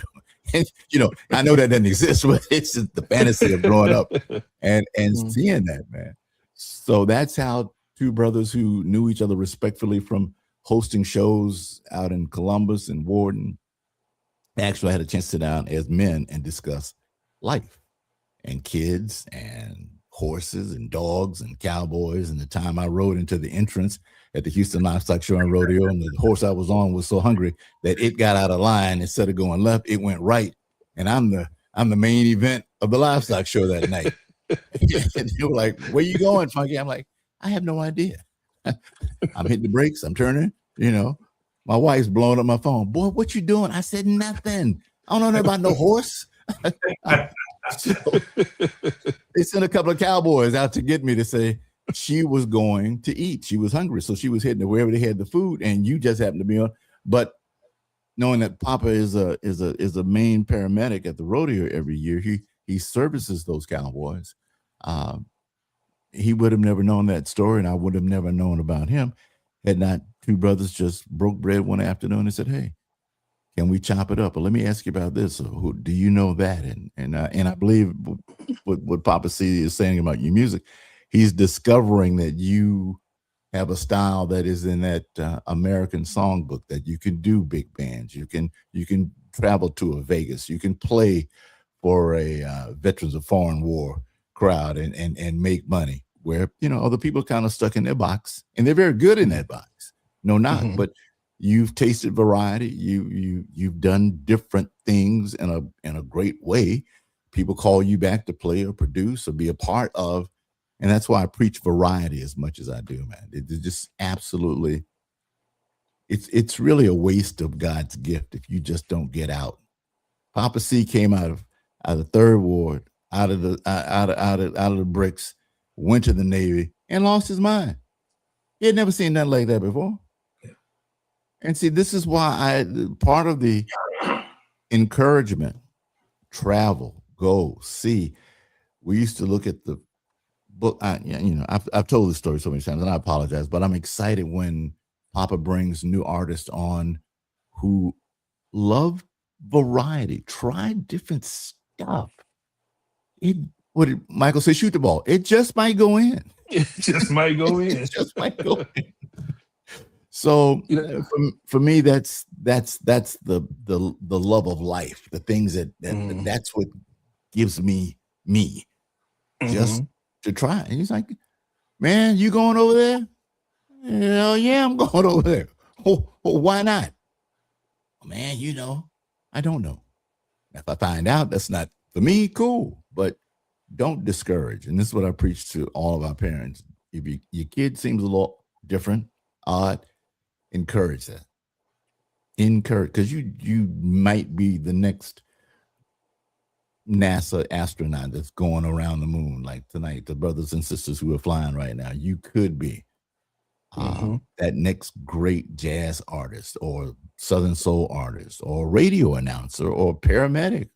And, you know, I know that doesn't exist, but it's just the fantasy of growing up and seeing that, man. So that's how two brothers who knew each other respectfully from hosting shows out in Columbus and Warden actually had a chance to sit down as men and discuss life and kids and horses and dogs and cowboys. And the time I rode into the entrance at the Houston Livestock Show and Rodeo, and the horse I was on was so hungry that it got out of line. Instead of going left, it went right. And I'm the main event of the livestock show that night. And they were like, where you going, Funky? I'm like, I have no idea. I'm hitting the brakes. I'm turning, you know. My wife's blowing up my phone. Boy, what you doing? I said, nothing. I don't know nothing about no horse. So they sent a couple of cowboys out to get me to say she was going to eat. She was hungry. So she was heading to wherever they had the food, and you just happened to be on. But knowing that Papa is a main paramedic at the rodeo every year, he services those cowboys. He would have never known that story, and I would have never known about him. Had not two brothers just broke bread one afternoon and said, "Hey, can we chop it up? Or let me ask you about this. Or who do you know that?" And I believe what Poppa C is saying about your music, he's discovering that you have a style that is in that American songbook, that you can do big bands, you can travel to a Vegas, you can play for a Veterans of Foreign War crowd and make money, where other people kind of stuck in their box, and they're very good in that box, no knock, but you've tasted variety, you've done different things in a great way. People call you back to play or produce or be a part of. And that's why I preach variety as much as I do, man. It's just absolutely, it's really a waste of God's gift if you just don't get out. Poppa C came out of the Third Ward, out of the bricks, went to the Navy, and lost his mind. He had never seen nothing like that before. Yeah. And see, this is why part of the encouragement, travel, go, see. We used to look at the book. I've told this story so many times, and I apologize, but I'm excited when Poppa brings new artists on who love variety, try different stuff. What did Michael say? Shoot the ball. It just might go in. It just might go in. It just might go in. So for me, that's the love of life. The things that's what gives me just to try. And he's like, "Man, you going over there?" "Hell yeah, I'm going over there." "Oh, why not?" "Man, I don't know. If I find out that's not for me, cool. But don't discourage." And this is what I preach to all of our parents. If your kid seems a little different, odd, encourage that. Encourage, because you might be the next NASA astronaut that's going around the moon, like tonight, the brothers and sisters who are flying right now. You could be that next great jazz artist or Southern soul artist or radio announcer or paramedic.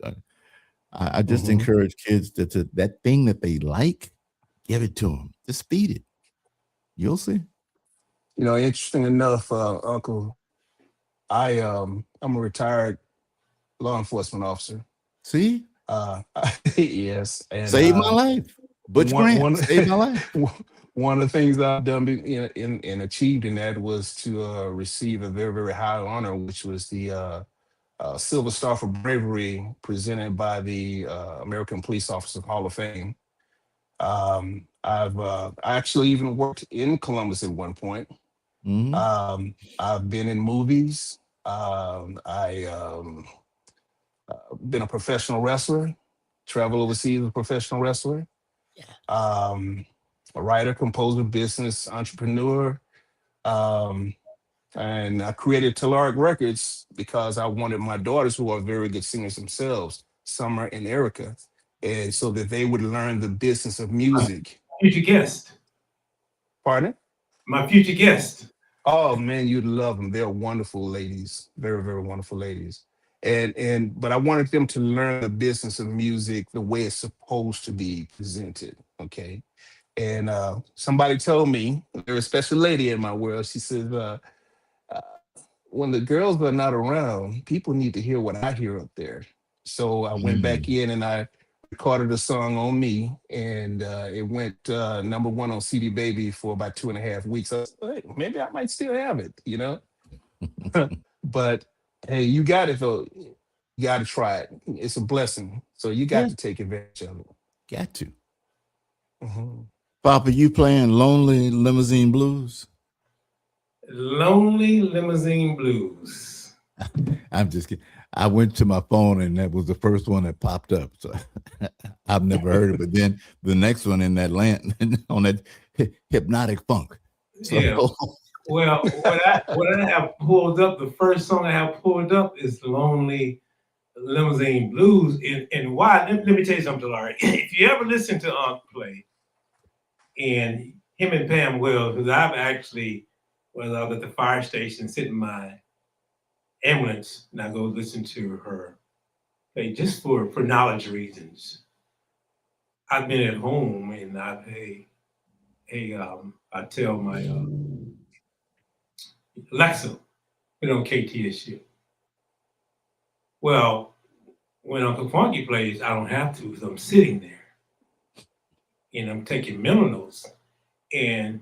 I just encourage kids to that thing that they like, give it to them. Just feed it. You'll see. Interesting enough, Uncle, I'm a retired law enforcement officer. See? Yes. And saved my life. Butch Grant saved my life. One of the things I've done and achieved in that was to receive a very, very high honor, which was the Silver Star for Bravery presented by the American Police Officers Hall of Fame. I actually even worked in Columbus at one point. I've been in movies. Been a professional wrestler, travel overseas as a professional wrestler. A writer, composer, business entrepreneur. And I created Telluric Records because I wanted my daughters, who are very good singers themselves, Summer and Erica, and so that they would learn the business of music. Future guest. Pardon? My future guest. Oh man, you'd love them. They're wonderful ladies, very, very wonderful ladies. But I wanted them to learn the business of music the way it's supposed to be presented. Okay. And somebody told me, a very special lady in my world, she says, when the girls are not around, people need to hear what I hear up there. So I went back in and I recorded a song on me, and it went #1 on CD Baby for about 2.5 weeks. I was like, hey, maybe I might still have it, But hey, you got it though. You got to try it. It's a blessing. So you got to take advantage of it. Got to. Poppa, you playing Lonely Limousine Blues? Lonely Limousine Blues. I'm just kidding. I went to my phone and that was the first one that popped up. So I've never heard it. But then the next one in that on that hypnotic funk. So, yeah. Well, what I have pulled up, the first song I have pulled up is Lonely Limousine Blues. And why? Let me tell you something, Larry. If you ever listen to Unc play, and him and Pam Wells, because I've actually, when I was at the fire station, sitting in my ambulance, and I go listen to her play just for knowledge reasons. I've been at home and I tell my Alexa, put on KTSU. Well, when Uncle Funky plays, I don't have to because I'm sitting there and I'm taking mental notes. And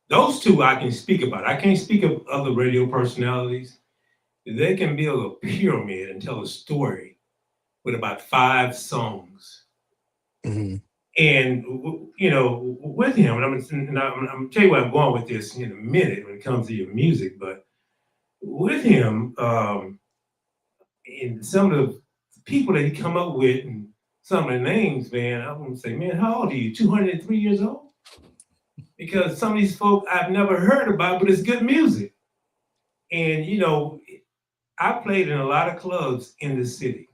those two I can speak about. I can't speak of other radio personalities. They can build a pyramid and tell a story with about 5 songs. Mm-hmm. And with him, and I'm tell you where I'm going with this in a minute when it comes to your music, but with him, and some of the people that he come up with and some of the names, man, I'm gonna say, man, how old are you? 203 years old? Because some of these folk I've never heard about, but it's good music. And I played in a lot of clubs in the city.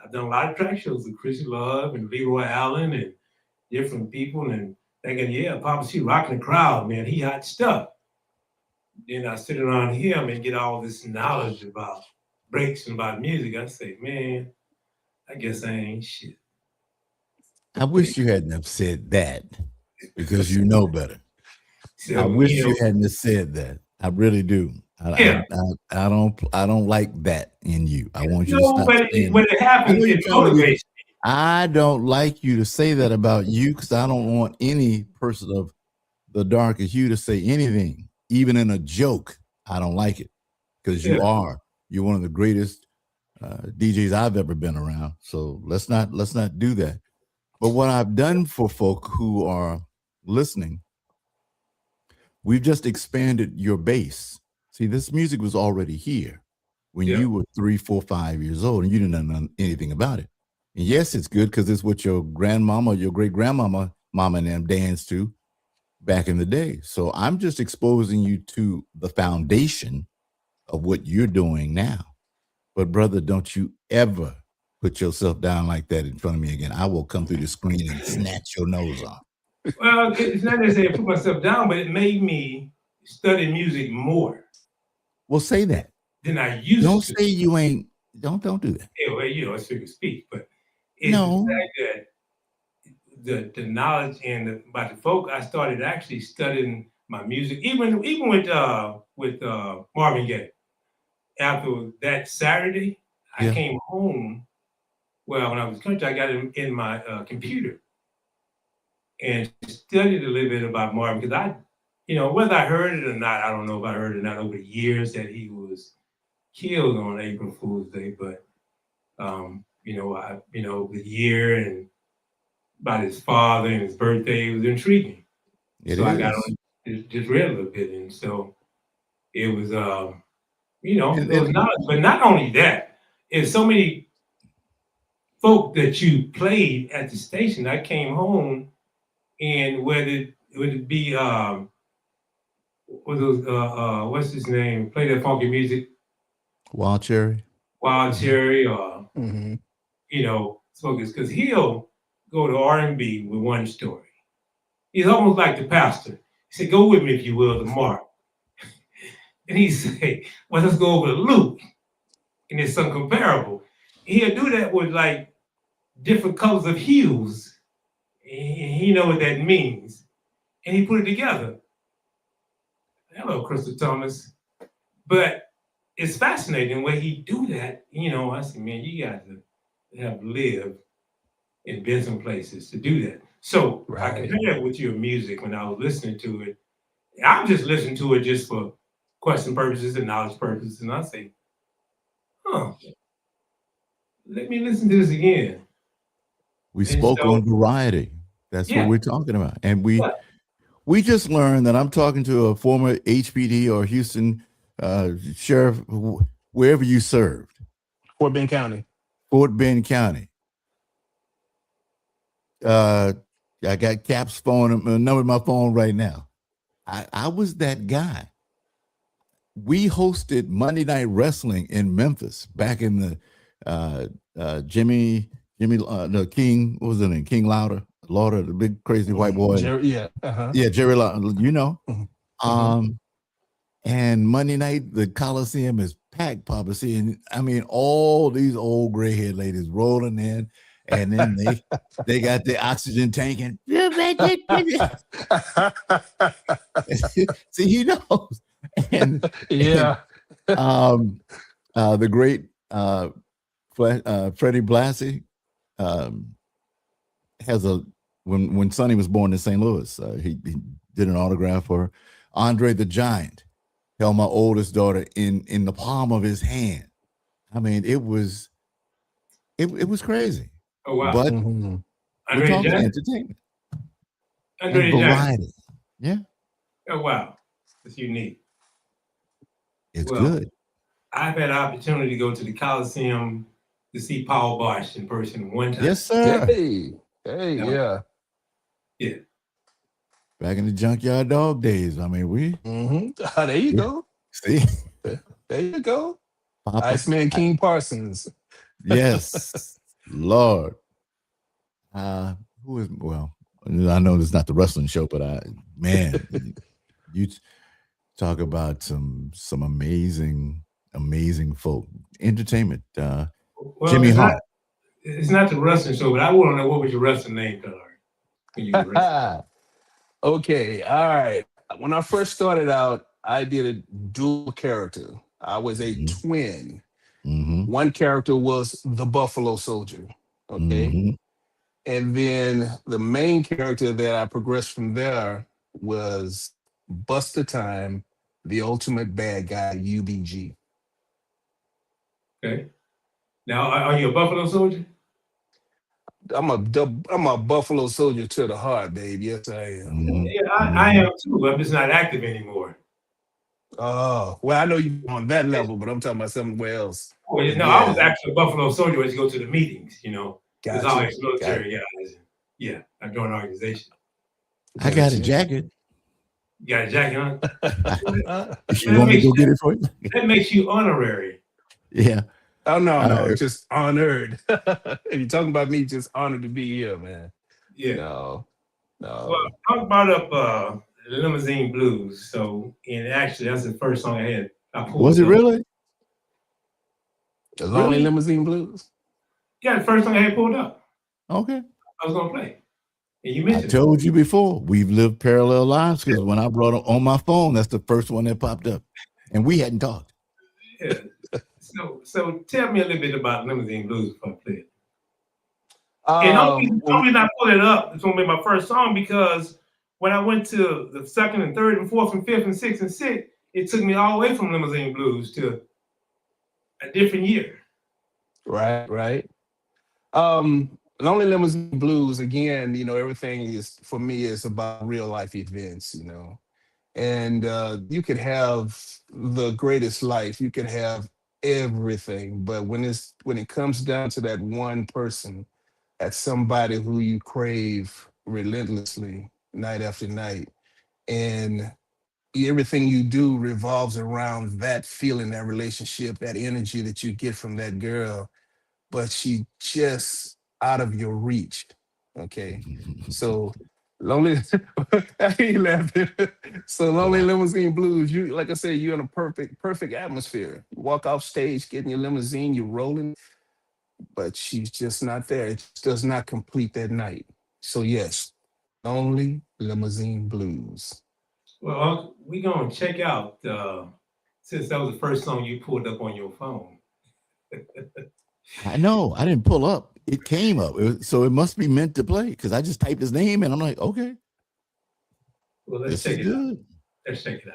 I've done a lot of track shows with Chris Love and Leroy Allen and different people, and thinking, yeah, Poppa C rocking the crowd, man, he hot stuff. Then I sit around him and get all this knowledge about breaks and about music. I say, man, I guess I ain't shit. I wish you hadn't have said that because you know better. So, I wish you hadn't have said that. I really do. I don't like that in you. I want you to stop saying when it happens, it motivates me. I don't like you to say that about you because I don't want any person of the darker hue to say anything, even in a joke. I don't like it because you're one of the greatest DJs I've ever been around. So let's not do that. But what I've done for folk who are listening, we've just expanded your base. See, this music was already here when you were 3, 4, 5 years old, and you didn't know anything about it. And yes, it's good because it's what your grandmama, your great grandmama, mama and them danced to back in the day. So I'm just exposing you to the foundation of what you're doing now. But brother, don't you ever put yourself down like that in front of me again. I will come through the screen and snatch your nose off. Well, it's not necessarily put myself down, but it made me study music more. Well, say that. Than I used don't to. Don't say you ain't. Don't do that. Yeah, well, it's figure of speech, but it's the fact that the knowledge and about the folk, I started actually studying my music, even with Marvin Gaye. After that Saturday, I came home. Well, when I was in country, I got in my computer and studied a little bit about Marvin because whether I heard it or not, I don't know if I heard it or not over the years that he was killed on April Fool's Day, but the year and about his father and his birthday was intriguing. I got on just read a little bit, and so it was it was knowledge. But not only that, it's so many folk that you played at the station. I came home and whether would it be what's his name? Play that funky music. Wild Cherry, or focus because he'll go to R&B with one story. He's almost like the pastor. He said, "Go with me if you will to Mark," and he said, "Well, let's go over to Luke," and it's some comparable. He'll do that with like different colors of hues. He know what that means, and he put it together. Hello, Crystal Thomas, but. It's fascinating when he do that. I said, man, you got to have lived and been some places to do that. So I can hear that with your music when I was listening to it. I'm just listening to it just for question purposes and knowledge purposes. And I say, let me listen to this again. We spoke on variety. That's what we're talking about. And we just learned that I'm talking to a former HPD or Houston sheriff, wherever you served. Fort Bend County. I got Cap's phone, number of my phone right now. I was that guy. We hosted Monday Night Wrestling in Memphis back in the Jimmy King, what was his name? King Lauder, the big crazy white boy. Jerry Lauder, Mm-hmm. And Monday night, the Coliseum is packed, Poppa C. And I mean, all these old gray haired ladies rolling in, and then they got the oxygen tank and see, he knows. and Yeah. the great Freddie Blassie has a when Sonny was born in St. Louis, he did an autograph for Andre the Giant. Held my oldest daughter in the palm of his hand. I mean, it was crazy. Oh wow. But Mhm. we're talking entertainment Andre and the Giant. variety. Yeah, Oh wow. That's unique. it's Well, good. I've had an opportunity to go to the Coliseum to see Paul Bosch in person one time. Yes, sir. Hey, No. yeah. Back in the Junkyard Dog days. I mean, we There you go. see There you go. Papa. Iceman King Parsons. Yes, Lord. Who is well? I know it's not the wrestling show, but you talk about some amazing folk entertainment. Well, Jimmy Hart. It's not the wrestling show, but I want to know what was your wrestling name, Color? When you were wrestling. Okay, all right. When I first started out, I did a dual character. I was a twin. One character was the Buffalo Soldier. Okay. And then the main character that I progressed from there was Buster Time, the ultimate bad guy, UBG. Okay. Now, are you a Buffalo Soldier? I'm a Buffalo Soldier to the heart, babe. Yes, I am. Yeah, I am too. I'm just not active anymore. Oh, well, I know you're on that level, but I'm talking about somewhere else. Oh, no, I was actually a Buffalo Soldier when you go to the meetings, you know. There's always military guys. Yeah, I joined an organization. I got a jacket. You got a jacket on? If you want me to go get it for you? That makes you honorary. Yeah. Oh, no, just honored. If you're talking about me, just honored to be here, man. Yeah. No. Well, I brought up the Limousine Blues. So, and actually, that's the first song I had. Was it really? The Lonely Limousine Blues? Yeah, the first song I had pulled up. Okay. I was going to play. And you mentioned I told you before, we've lived parallel lives because when I brought it on my phone, that's the first one that popped up. And we hadn't talked. Yeah. So tell me a little bit about Limousine Blues before I play it. And only I pull it up, it's gonna be my first song because when I went to the second and third and fourth and fifth and sixth and sixth, it took me all the way from Limousine Blues to a different year. Right. Lonely Limousine Blues, again, you know, everything is for me is about real life events, you know. And you could have the greatest life, you could have everything, but when it comes down to that one person, that's somebody who you crave relentlessly night after night, and everything you do revolves around that feeling, that relationship, that energy that you get from that girl, but she just out of your reach. Okay, so lonely. I ain't laughing. So Lonely Limousine Blues. You, like I said, you're in a perfect atmosphere. You walk off stage, get in your limousine, you're rolling, but she's just not there. It just does not complete that night. So yes, Lonely Limousine Blues. Well, we're gonna check out since that was the first song you pulled up on your phone. I know. I didn't pull up. It came up. So it must be meant to play because I just typed his name and I'm like, okay. Well, let's check it out. Let's check it out.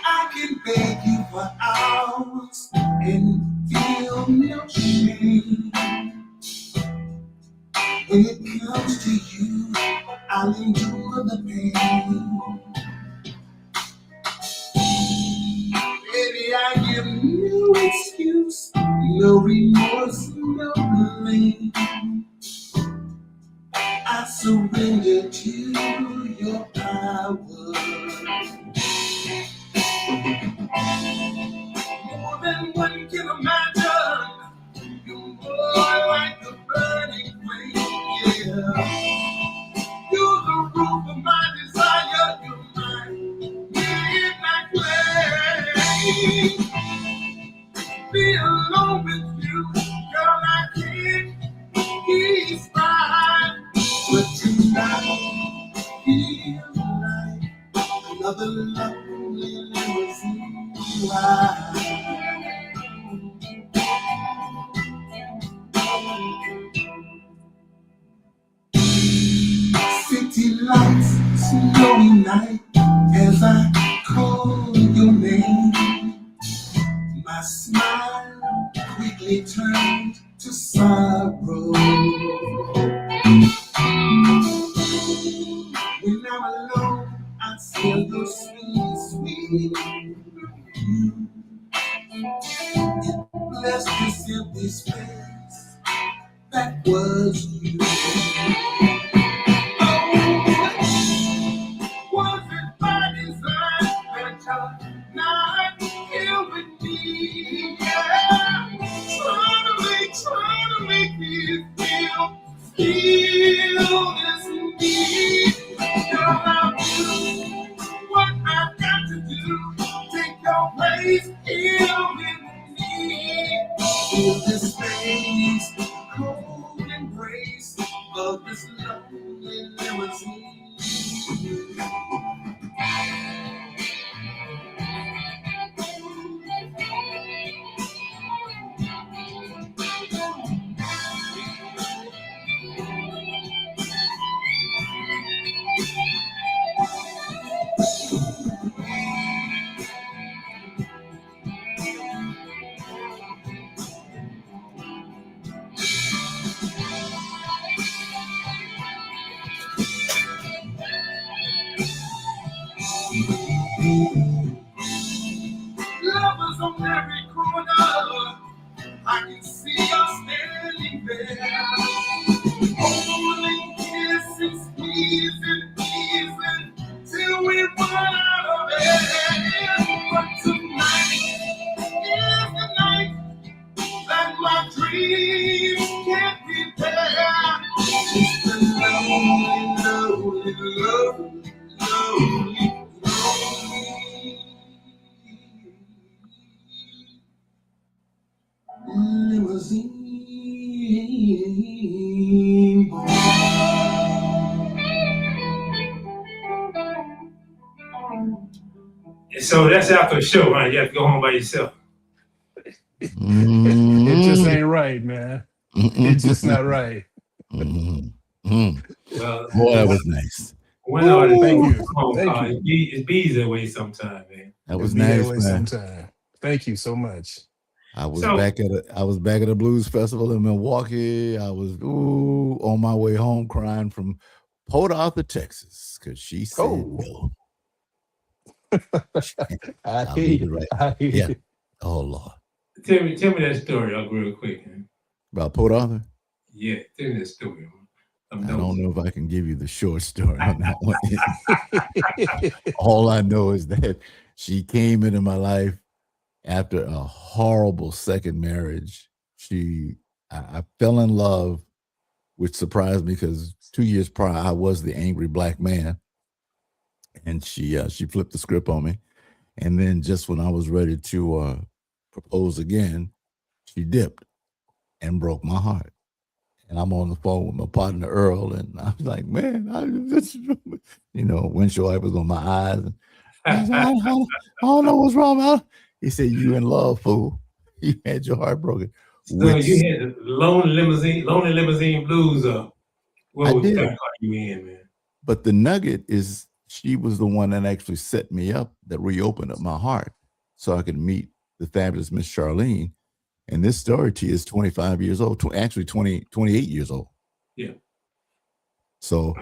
I can beg you for hours and feel no shame. When it comes to you, I'll endure the pain. Baby, I give no excuse, no remorse, no blame. I surrender to your power. More than one can imagine, you night as I call your name, my smile quickly turned to sorrow. When I'm alone, I feel your sweet, sweet perfume. It blessed this empty space that was you. Was it by design that you're not here with me? Yeah. Trying to make me feel this need. Girl, I'll do what I've got to do. Take your place here with me. In this space, cold embrace of this lonely limousine. Lovers on every corner, I can see us standing there. Holding, kissing, squeezing, till we run out of air. But tonight is the night that my dreams can't prepare. It's the lonely, lonely, lonely, lonely, lonely limousine. So that's after the show, right? You have to go home by yourself. It just ain't right, man. It's just not right. Well, Boy, that was nice. when artist Thank you. home, Thank you. It bees that way sometime, man. That was It'll be that nice, way man. sometime. Thank you so much. I was So- back at a blues festival in Milwaukee. I was on my way home crying from Port Arthur, Texas, because she said no. I I'll hear leave you. it right. I hear Yeah. you. Oh Lord. Tell me that story up real quick, man. About Port Arthur? Yeah, tell me that story. I don't know if I can give you the short story on that one. All I know is that she came into my life after a horrible second marriage. I fell in love, which surprised me because 2 years prior I was the angry black man, and she flipped the script on me. And then just when I was ready to propose again, she dipped and broke my heart. And I'm on the phone with my partner Earl, and I was like, man, windshield wipers on my eyes. And I said, I don't know what's wrong, man. He said, you in love, fool. You had your heart broken. So you had the lonely limousine blues up. What was that you in, man? But the nugget is she was the one that actually set me up, that reopened up my heart so I could meet the fabulous Miss Charlene. And this story to you is 25 years old, actually 28 years old. Yeah. So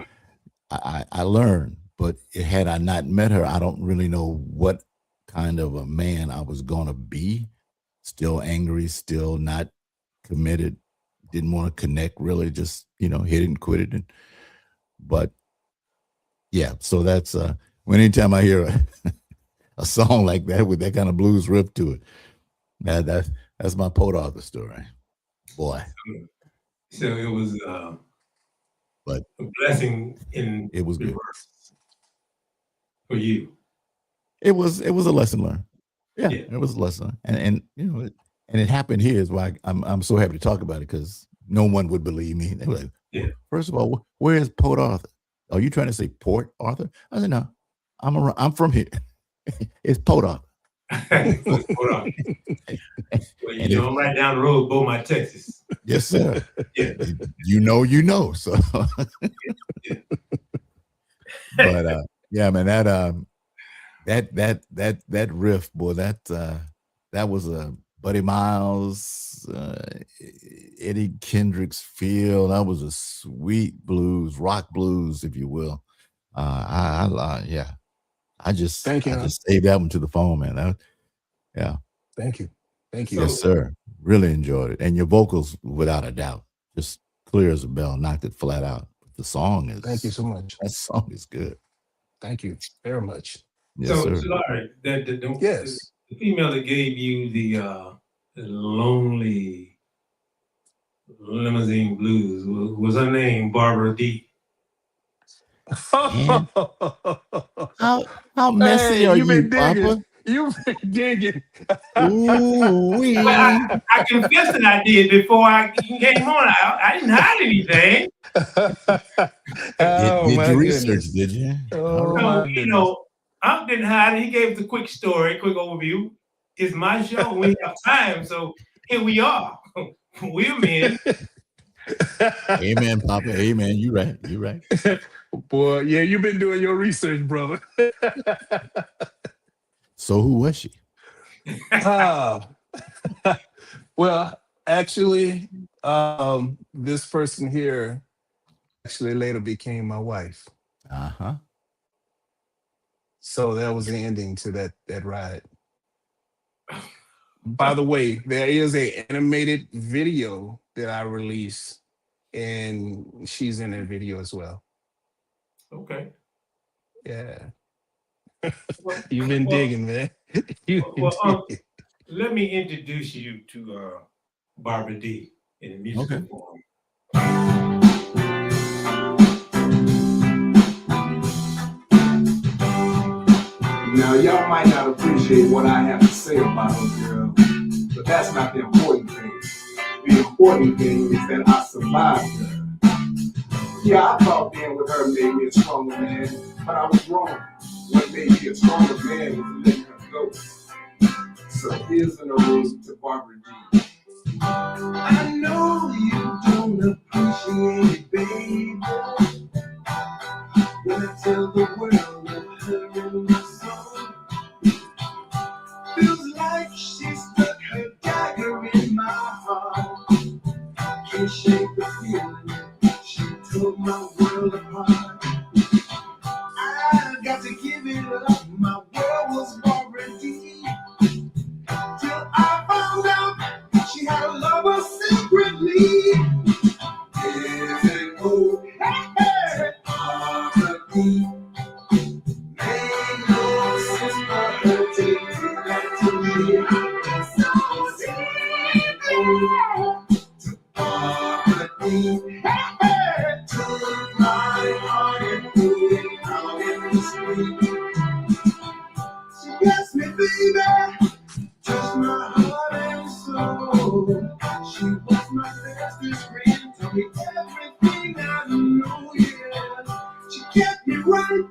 I learned, but had I not met her, I don't really know what kind of a man I was going to be. Still angry, still not committed, didn't want to connect really, just, hit it and quit it. But yeah, so that's anytime I hear a song like that with that kind of blues riff to it, that's my Port Arthur story, boy. So it was but a blessing in it was good for you. It was a lesson learned. Yeah, it was a lesson, and it happened here is why I'm so happy to talk about it, because no one would believe me. They were like, first of all, where is Port Arthur? Are you trying to say Port Arthur? I said, no, I'm from here. It's Port Arthur. Well, I'm right down the road, Beaumont, Texas. Yes, sir. Yeah. You know. So, but Yeah, man. That riff, boy. That was a Buddy Miles, Eddie Kendricks feel. That was a sweet blues, rock blues, if you will. Yeah. I just Thank you, man. saved that one to the phone, man. Yeah. Thank you. Thank you. So- Yes, sir. Really enjoyed it. And your vocals, without a doubt, just clear as a bell, knocked it flat out. The song is Thank you so much. that song is good. Thank you very much. Yes, so, sir. Larry, Yes. the female that gave you the lonely limousine blues was her name Barbara D. Man. How messy are you've you, been digging. Papa? You've been digging. Ooh-wee. Well, I confess that I did before I came on. I didn't hide anything. Oh, did my you research, goodness. did you? Oh, All my So, goodness. Unc didn't hide it. He gave us a quick story, quick overview. It's my show. We have time, so here we are. We're men. Amen, Papa. Amen. You right. You right. Boy, yeah, you've been doing your research, brother. So who was she? Ah. Well, actually, this person here actually later became my wife. Uh-huh. So that was the ending to that ride. By the way, there is a animated video that I released, and she's in that video as well. Okay. Yeah. Well, You've been digging, man. You've been well, digging. let me introduce you to Barbara D in a musical Okay. form. Now, y'all might not appreciate what I have to say about her, girl, but that's not the important thing. The important thing is that I survived her. Yeah, I thought being with her made me a stronger man, but I was wrong. What made me a stronger man was letting her go. So here's an ode to Barbara D. I know you don't appreciate it, baby, when I tell the world of her in my song. Feels like she stuck her dagger in my heart. Can't shake the feeling she tore my world apart. I got to give it up. My world was already till I found out she had a lover secretly. Is it cool? Hey, already made no sense for her to do that to me. I'm so deep to already took my heart and threw it out in the street. She gets me, baby, touched my heart and soul. She was my bestest friend, told me everything I know, yeah. She kept me right,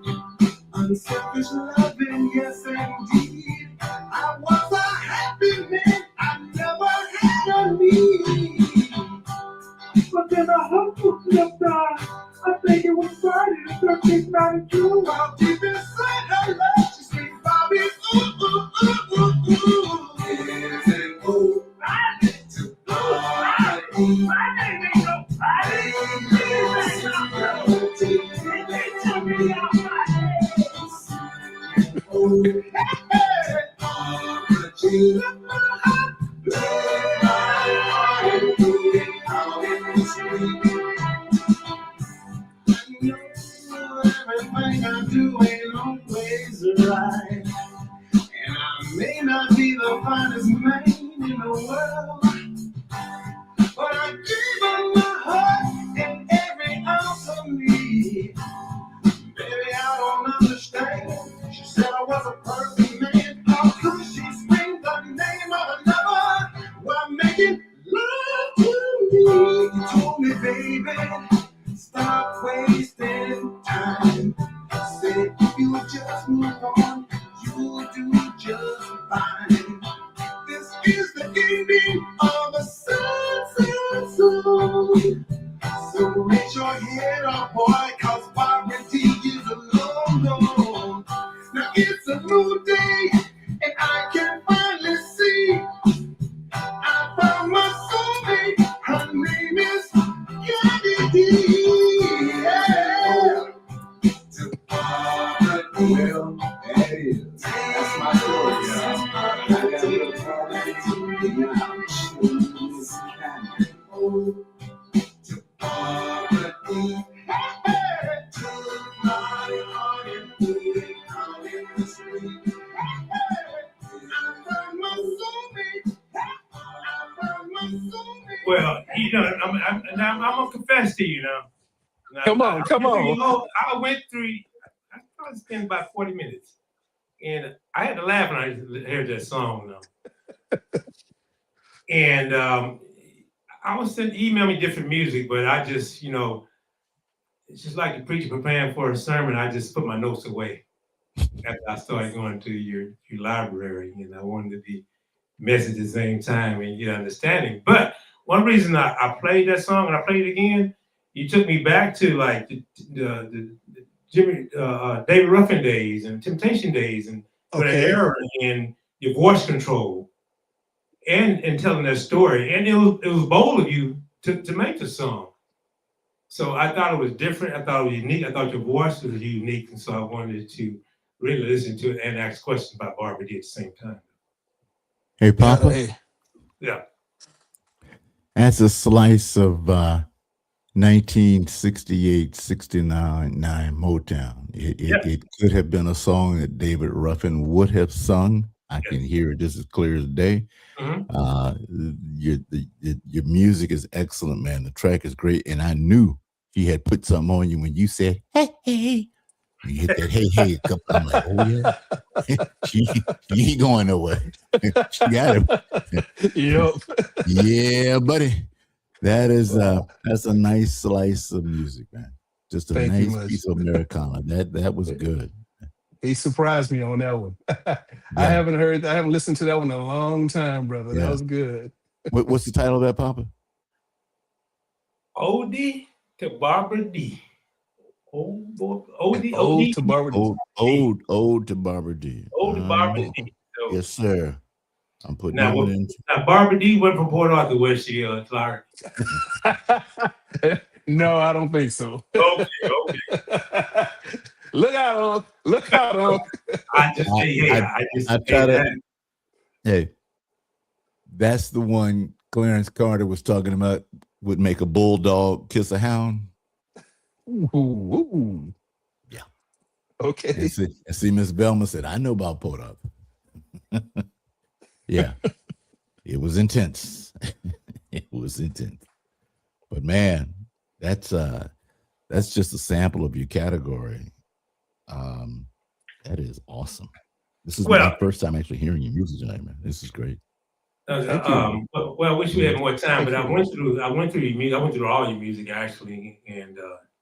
unselfish loving, yes indeed. I was a happy man, I never had a need. But then I hope you flipped on. I think it was Friday the 13th, 92. While deep inside her love, she screamed, Bobby, ooh, ooh, ooh, ooh, ooh. Is it cool to Bobby? My name ain't no Bobby. She left my heart, bled my heart, and threw it out in the street. You know everything I do ain't always right, and I may not be the finest man in the world, but I gave her my heart and every ounce of me. Baby, I don't understand. She said I was a perfect man. How could she scream the name of another while making love to me? You told me, baby, stop wasting time. Said if you just move on, you'll do just fine. This is the ending of a sad song. So raise your head up, boy, cause Barbara D is a logo. Well, I'm gonna confess to you now. Come on, come on. I went through. I probably spent about 40 minutes, and I had to laugh when I heard that song now. And I was email me different music, but I just, it's just like the preacher preparing for a sermon. I just put my notes away after I started going to your library, and I wanted to be message at the same time and get understanding. But one reason I played that song and I played it again, you took me back to like the Jimmy David Ruffin days and Temptation days and that era in your voice control and telling that story. And it was bold of you to make the song. So I thought it was different. I thought it was unique. I thought your voice was unique. And so I wanted to really listen to it and ask questions about Barbara D at the same time. Hey, Poppa. Yeah. That's a slice of 1968, 69 Motown. It could have been a song that David Ruffin would have sung. I can hear it just as clear as day. Mm-hmm. Your music is excellent, man. The track is great. And I knew he had put something on you when you said, hey, hey. You hit that hey a couple. I'm like, oh yeah, she ain't going nowhere. She got him. Yep. Yeah, buddy. That's a nice slice of music, man. Just a nice piece of Americana. That was good. He surprised me on that one. I haven't listened to that one in a long time, brother. Yeah. That was good. What's the title of that, Poppa? Ode to Barbara D. Ode to Barbara D. Ode to Barbara D. Ode to Barbara D. So, yes, sir. I'm putting that one in. Now, Barbara D went from Port Arthur, where she Clark. No, I don't think so. Okay. Look out, Hey, that's the one Clarence Carter was talking about. Would make a bulldog kiss a hound. Ooh. Yeah. Okay. And see, Miss Velma said, I know about Port Arthur. Yeah. It was intense. It was intense. But man, that's just a sample of your category. That is awesome. This is my first time actually hearing your music tonight, man. This is great. I wish we had more time, but I went through your music. I went through all your music actually, and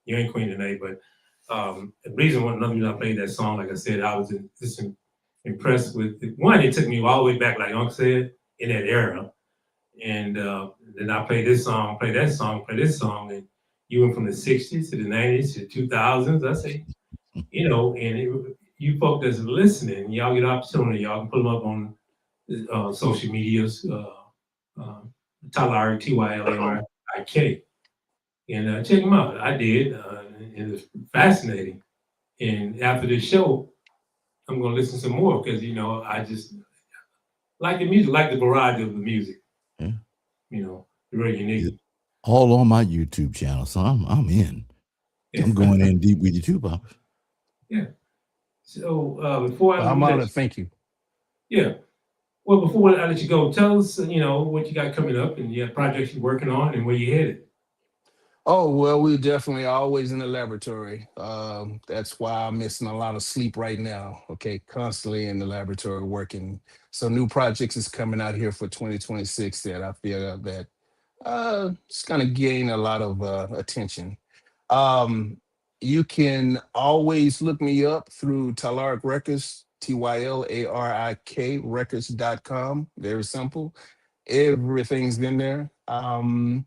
you ain't Queen today. But the reason I played that song, like I said, I was just impressed with it. One. It took me all the way back, like Uncle said, in that era, and then I played this song, play that song, play this song, and you went from the '60s to the '90s to the 2000s. I say, and you folks that's listening, y'all get an opportunity. Y'all can put them up on social medias, Tyler, Tylarik, and check them out. I did, and it's fascinating. And after this show, I'm gonna listen some more because I just like the music, like the variety of the music. Yeah. Very unique. All on my YouTube channel, so I'm in. I'm going in deep with you too, Bob. Yeah. So before I'm honored. Thank you. Yeah. Well, before I let you go, tell us, what you got coming up and your projects you're working on and where you headed. Oh, well, we're definitely always in the laboratory. That's why I'm missing a lot of sleep right now. Okay, constantly in the laboratory working. So new projects is coming out here for 2026 that I feel that it's going to gain a lot of attention. You can always look me up through Tylarik Records, TYLARIK records.com. Very simple. Everything's been there. I'm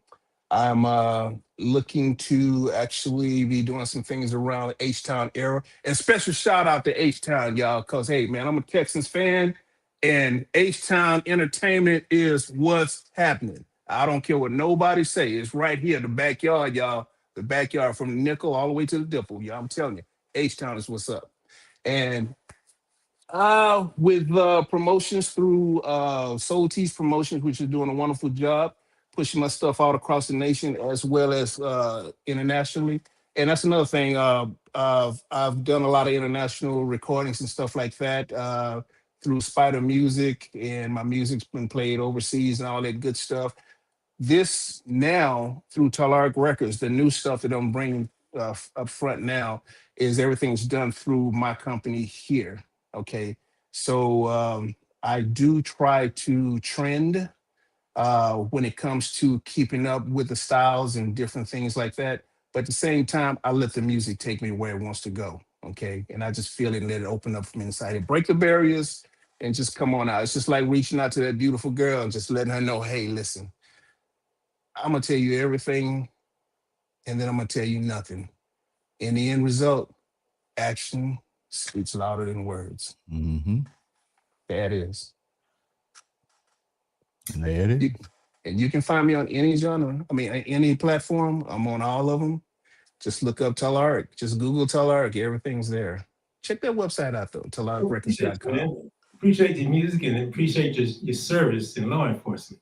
looking to actually be doing some things around the H-Town era. And special shout out to H-Town, y'all, because, hey, man, I'm a Texans fan, and H-Town Entertainment is what's happening. I don't care what nobody say. It's right here, the backyard, y'all. The backyard from the nickel all the way to the dipple, y'all. I'm telling you, H-Town is what's up. And with promotions through Soul Tease Promotions, which is doing a wonderful job, pushing my stuff out across the nation as well as internationally. And that's another thing. I've done a lot of international recordings and stuff like that through Spider Music, and my music's been played overseas and all that good stuff. This now through Talark Records, the new stuff that I'm bringing up front now is everything's done through my company here. Okay, so I do try to trend when it comes to keeping up with the styles and different things like that. But at the same time, I let the music take me where it wants to go. Okay, and I just feel it and let it open up from inside. It break the barriers and just come on out. It's just like reaching out to that beautiful girl and just letting her know, hey, listen, I'm gonna tell you everything, and then I'm gonna tell you nothing. In the end result, action speaks louder than words. Mm-hmm. That is. And there it is. And you can find me on any genre. I mean, any platform. I'm on all of them. Just look up Talark. Just Google Talark. Everything's there. Check that website out though, Appreciate you, talarkrecords.com. man. Appreciate the music and appreciate your service in law enforcement.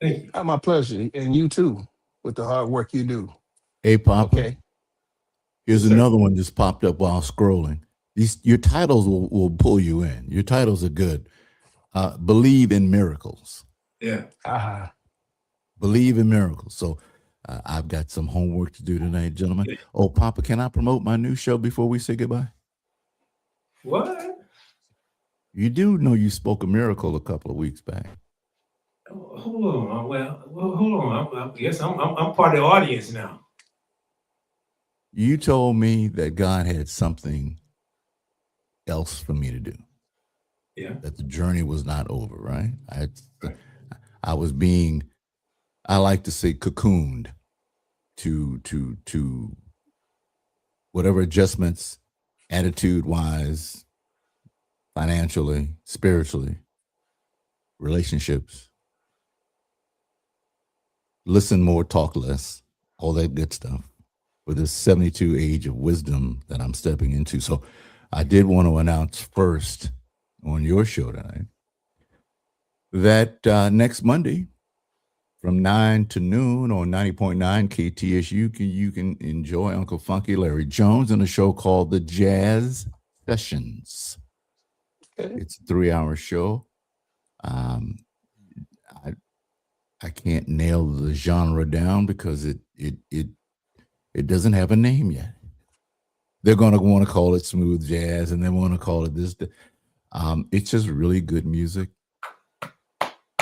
Thank you. My pleasure. And you too, with the hard work you do. Hey, Papa. Okay. Here's Yes, sir. another one just popped up while scrolling. Your titles will pull you in. Your titles are good. Believe in miracles. Yeah. Uh-huh. Believe in miracles. So I've got some homework to do tonight, gentlemen. Oh, Papa, can I promote my new show before we say goodbye? What? You do know you spoke a miracle a couple of weeks back. Hold on. Well, hold on. I guess I'm part of the audience now. You told me that God had something else for me to do. Yeah. That the journey was not over, right? I was being, I like to say, cocooned to whatever adjustments, attitude-wise, financially, spiritually, relationships. Listen more, talk less, all that good stuff. For this 72 age of wisdom that I'm stepping into. So I did want to announce first on your show tonight that next Monday from 9 to noon on 90.9 KTSU, you can enjoy Uncle Funky Larry Jones in a show called The Jazz Sessions. Okay. It's a 3-hour show. I can't nail the genre down because it doesn't have a name yet. They're going to want to call it smooth jazz, and they want to call it this. It's just really good music.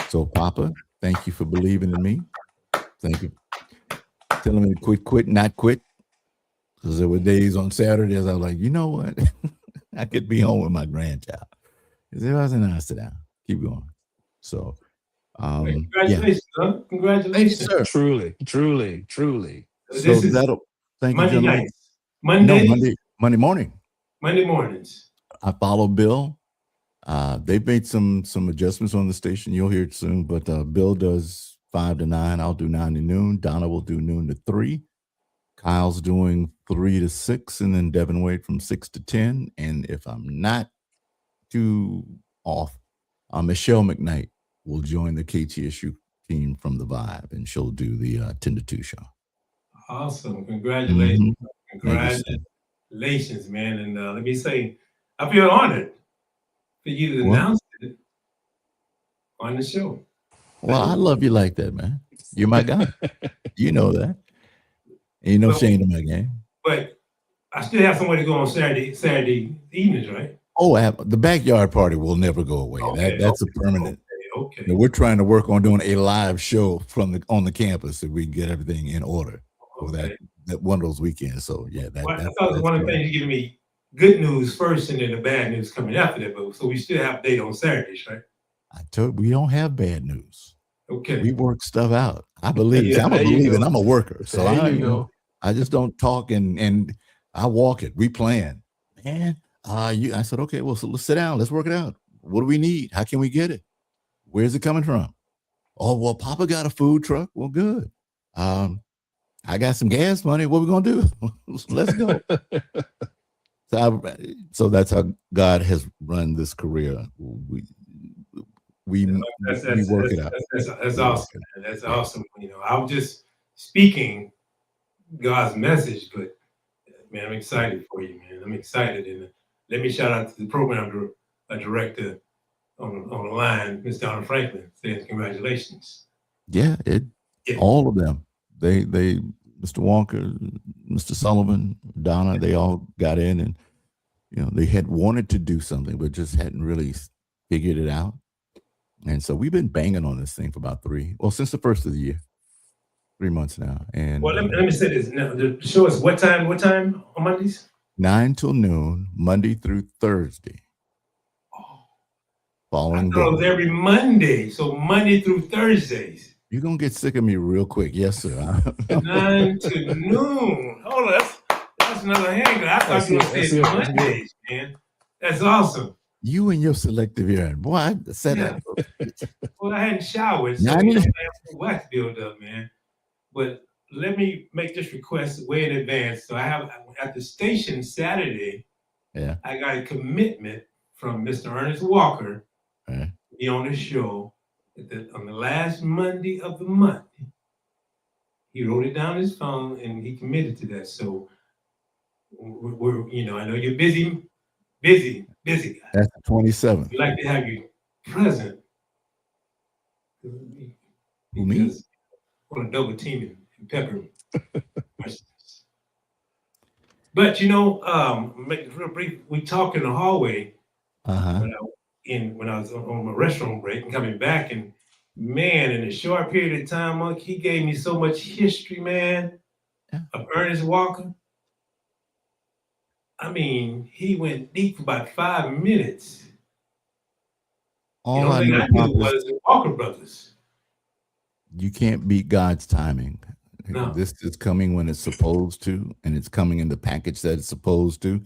So, Papa, thank you for believing in me. Thank you. Telling me to quit, not quit. Because there were days on Saturdays I was like, you know what? I could be home with my grandchild. It wasn't nice. Sit down. Keep going. So, Congratulations, son. Congratulations. Sir. Truly. So This is that'll thank you, Monday gentlemen. nights. Monday Monday mornings. I follow Bill. They've made some adjustments on the station. You'll hear it soon, but Bill does 5 to 9. I'll do 9 to noon. Donna will do noon to 3. Kyle's doing 3 to 6, and then Devin Wade from 6 to 10. And if I'm not too off, Michelle McKnight will join the KTSU team from the Vibe, and she'll do the 10 to 2 show. Awesome. Congratulations. Mm-hmm. Congratulations, man. And let me say, I feel honored for you to announce it on the show. Well, I love you like that, man. You're my guy. You know that. Ain't no shame in my game. But I still have somewhere to go on Saturday evenings, right? Oh, the backyard party will never go away. That's a permanent. Okay. You know, we're trying to work on doing a live show on the campus so we can get everything in order for that one of those weekends. So yeah, I thought one of the things you giving me good news first and then the bad news coming after that. But so we still have a date on Saturdays, right? I told we don't have bad news. Okay. We work stuff out. I believe. Yeah, I'm a believer. I'm a worker. So I just don't talk and I walk it. We plan. Man, I said, okay, well, so let's sit down. Let's work it out. What do we need? How can we get it? Where's it coming from? Oh, well, Papa got a food truck. Well, good. I got some gas money. What we gonna do? Let's go. So that's how God has run this career. we we work it out. That's We work awesome, it man. That's out. Yeah. awesome. You know, I was just speaking God's message, but man, I'm excited for you, man. I'm excited, and let me shout out to the program director on the line, Miss Donna Franklin, saying congratulations. Yeah, Yeah. all of them. They Mr. Walker, Mr. Sullivan, Donna, they all got in, and you know, they had wanted to do something but just hadn't really figured it out. And so we've been banging on this thing for about since the first of the year, 3 months now. And well, let me say this now. The show is what time on Mondays? 9 till noon, Monday through Thursday. Following I thought it was every Monday, so Monday through Thursdays. You're gonna get sick of me real quick. Yes, sir. 9 to noon. Hold on, that's another hanger. I thought you were saying Mondays, man. That's awesome. You and your selective hearing. Boy, I said that. Well, I hadn't showered, so I have wax build up, man. But let me make this request way in advance. So I have at the station Saturday, I got a commitment from Mr. Ernest Walker to be on the show on the last Monday of the month. He wrote it down on his phone and he committed to that. So we're I know you're busy guy. That's the 27th. We like to have you present. Who, me? I want to double team and pepper questions. But make it real brief. We talked in the hallway when I was on my restroom break and coming back, and man, in a short period of time, Monk, he gave me so much history, man, of Ernest Walker. I mean, he went deep for about 5 minutes. All I knew was the Walker brothers. You can't beat God's timing. No. This is coming when it's supposed to, and it's coming in the package that it's supposed to,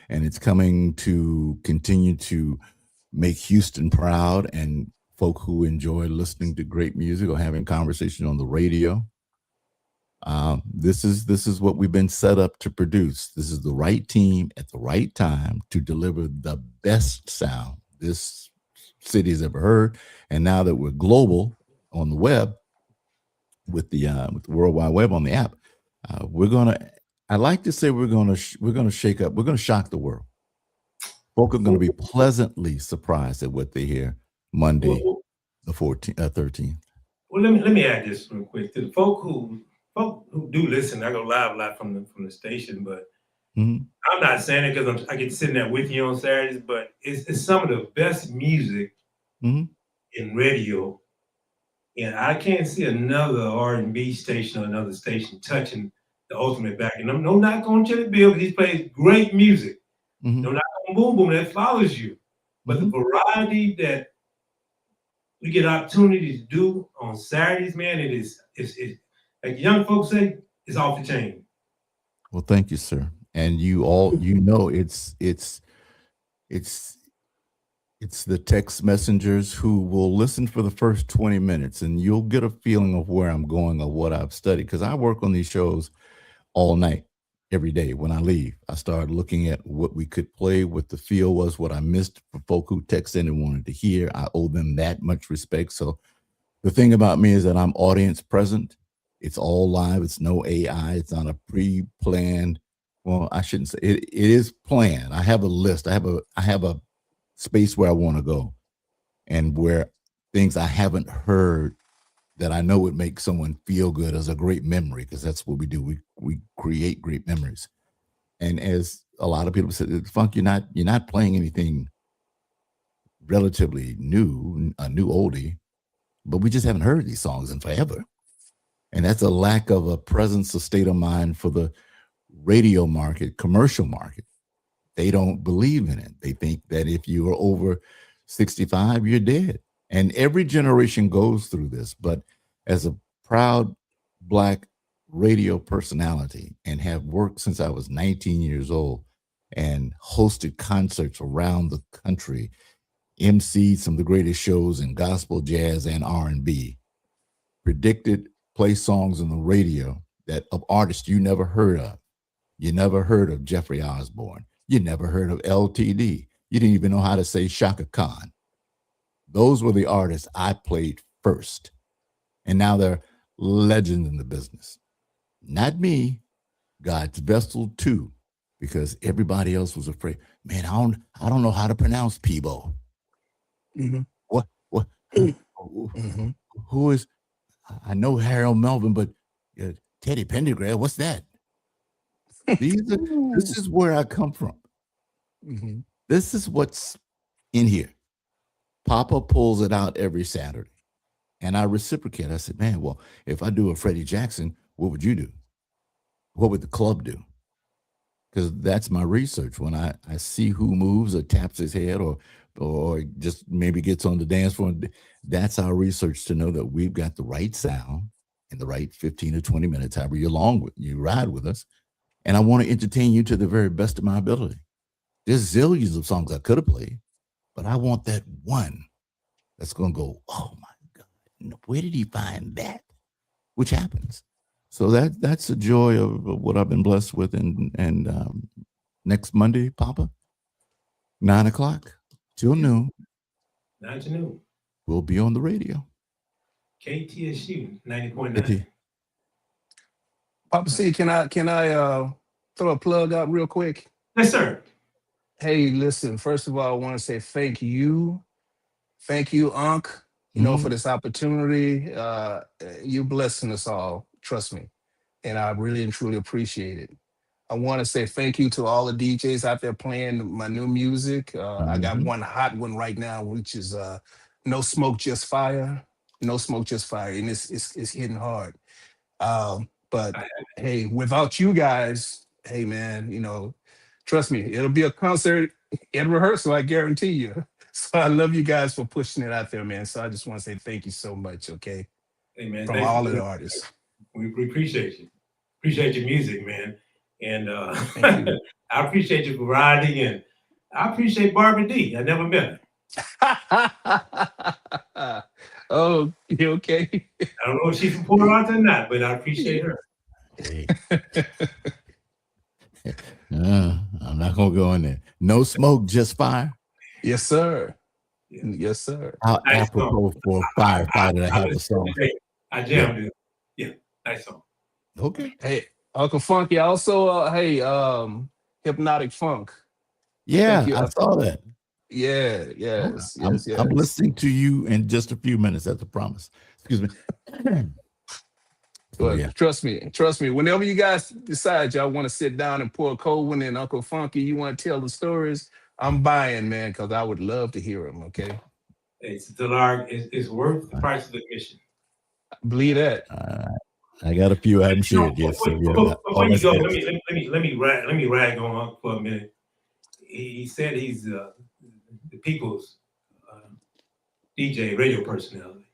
and it's coming to continue to make Houston proud and folk who enjoy listening to great music or having conversation on the radio. This is what we've been set up to produce. This is the right team at the right time to deliver the best sound this city has ever heard. And now that we're global on the web, with the World Wide Web on the app, I like to say we're gonna shake up. We're gonna shock the world. Folk are gonna be pleasantly surprised at what they hear Monday, the 13th. Well, let me add this real quick to the folk who do listen. I go live a lot from the station, but I'm not saying it because I get sitting there with you on Saturdays. But it's some of the best music in radio. And I can't see another R&B station or another station touching the ultimate back. And I'm no knock on Chili Bill, because he plays great music. No knock on Boom Boom, that follows you. But the variety that we get opportunity to do on Saturdays, man, it's like young folks say, it's off the chain. Well, thank you, sir. And you know, it's the text messengers who will listen for the first 20 minutes and you'll get a feeling of where I'm going or what I've studied. Because I work on these shows all night, every day. When I leave, I start looking at what we could play, what the feel was, what I missed for folk who texted and wanted to hear. I owe them that much respect. So the thing about me is that I'm audience present. It's all live. It's no AI. It's not a pre-planned. Well, I shouldn't say it. It is planned. I have a list. I have a space where I want to go, and where things I haven't heard that I know would make someone feel good as a great memory, because that's what we do. We create great memories. And as a lot of people said, Funk, you're not playing anything relatively new, a new oldie, but we just haven't heard these songs in forever. And that's a lack of a presence, a state of mind for the radio market, commercial market. They don't believe in it. They think that if you are over 65, you're dead. And every generation goes through this. But as a proud Black radio personality, and have worked since I was 19 years old and hosted concerts around the country, emceed some of the greatest shows in gospel, jazz, and R&B, predicted play songs on the radio that of artists you never heard of. You never heard of Jeffrey Osborne. You never heard of LTD. You didn't even know how to say Shaka Khan. Those were the artists I played first. And now they're legends in the business. Not me, God's vessel too, because everybody else was afraid. Man, I don't know how to pronounce Peebo. Mm-hmm. What? Mm-hmm. Who is? I know Harold Melvin, but Teddy Pendergrass. What's that? This is where I come from. Mm-hmm. This is what's in here. Papa pulls it out every Saturday, and I reciprocate. I said, man, well, if I do a Freddie Jackson, what would you do? What would the club do? Because that's my research. When I see who moves or taps his head or just maybe gets on the dance floor, that's our research to know that we've got the right sound in the right 15 or 20 minutes, however you ride with us. And I want to entertain you to the very best of my ability. There's zillions of songs I could have played, but I want that one that's going to go, oh my God, where did he find that? Which happens. So that's the joy of what I've been blessed with. And next Monday, Papa, 9:00 till noon. 9 to noon. We'll be on the radio. KTSU 90.9. Poppa C, can I throw a plug out real quick? Yes, sir. Hey, listen, first of all, I want to say thank you, Unc, for this opportunity. You blessing us all, trust me. And I really and truly appreciate it. I want to say thank you to all the DJs out there playing my new music. I got one hot one right now, which is No Smoke, Just Fire. No Smoke, Just Fire. And it's hitting hard. But hey, without you guys, hey man, trust me, it'll be a concert and rehearsal, I guarantee you. So I love you guys for pushing it out there, man. So I just want to say thank you so much, okay? Hey man, from all of the artists. We appreciate you. Appreciate your music, man. And Thank I appreciate your variety, and I appreciate Barbara D. I never met her. Oh, you okay? I don't know if she's from Port Arthur or not, but I appreciate her. Hey. I'm not gonna go in there. No Smoke, Just Fire. Yes, sir. Yes, sir. How apropos for a firefighter to have a song. I jammed it. Yeah, nice song. Okay. Hey, Uncle Funky. Also, Hypnotic Funk. Yeah, I saw that. Yeah, yes, yes. I'm listening to you in just a few minutes. That's a promise. Excuse me. Well, trust me. Whenever you guys decide y'all want to sit down and pour a cold one in, Uncle Funky, you want to tell the stories, I'm buying, man, because I would love to hear them. Okay. It's worth the price of admission. I believe that. I got a few I haven't shared yet. So before you go, let me rag on for a minute. He said he's the people's DJ radio personality,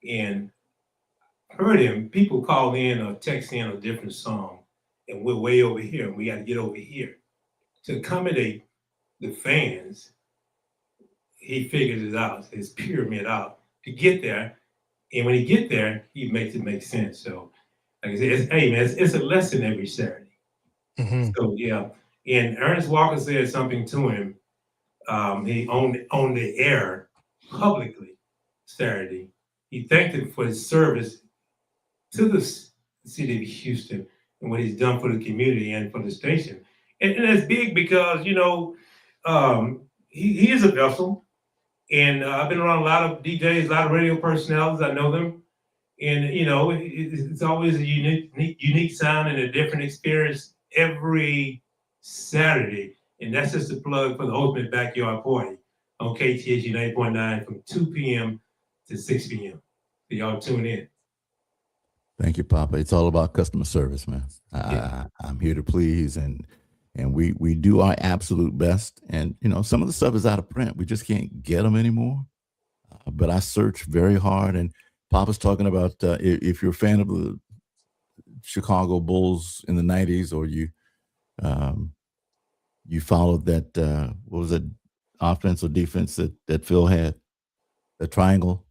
and heard him. People call in or text in a different song, and we're way over here, and we got to get over here to accommodate the fans. He figures it out, his pyramid out to get there, and when he get there, he makes it make sense. So, like I said, it's a lesson every Saturday. Mm-hmm. So yeah, and Ernest Walker said something to him. He on the air publicly Saturday. He thanked him for his service to the city of Houston and what he's done for the community and for the station. And that's big because, he is a vessel. And I've been around a lot of DJs, a lot of radio personalities. I know them. And, it's always a unique sound and a different experience every Saturday. And that's just a plug for the Ultimate Backyard Party on KTSU 90.9 from 2 p.m. to 6 p.m. So y'all tune in. Thank you, Papa. It's all about customer service, man. I'm here to please, and we do our absolute best. And some of the stuff is out of print. We just can't get them anymore. But I search very hard. And Papa's talking about if you're a fan of the Chicago Bulls in the '90s, or you followed that what was it, offense or defense that Phil had, the triangle.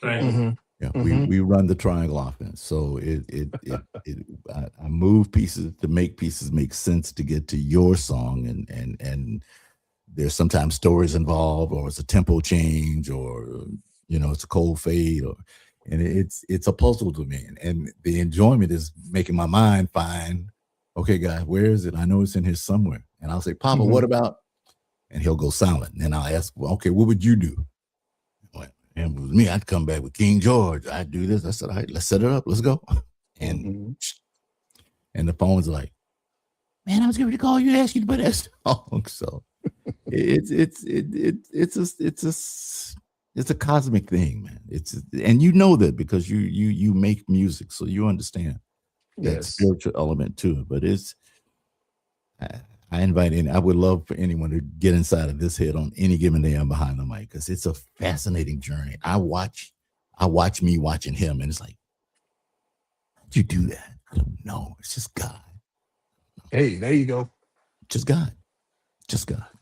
Mm-hmm. Yeah, we run the triangle offense. So I move pieces to make pieces make sense to get to your song, and there's sometimes stories involved, or it's a tempo change, or it's a cold fade, and it's a puzzle to me. And the enjoyment is making my mind find, okay, guys, where is it? I know it's in here somewhere. And I'll say, Papa, what about? And he'll go silent. And then I'll ask, well, okay, what would you do? And with me, I'd come back with King George. I'd do this. I said, all right, let's set it up. Let's go. And the phone's like, man, I was going to call you and ask you to play that song. So it's a cosmic thing, man. And you know that because you make music, so you understand that spiritual element to it. But I invite I would love for anyone to get inside of this head on any given day I'm behind the mic, because it's a fascinating journey. I watch me watching him, and it's like, how'd you do that? I don't know. It's just God. Hey, there you go. Just God.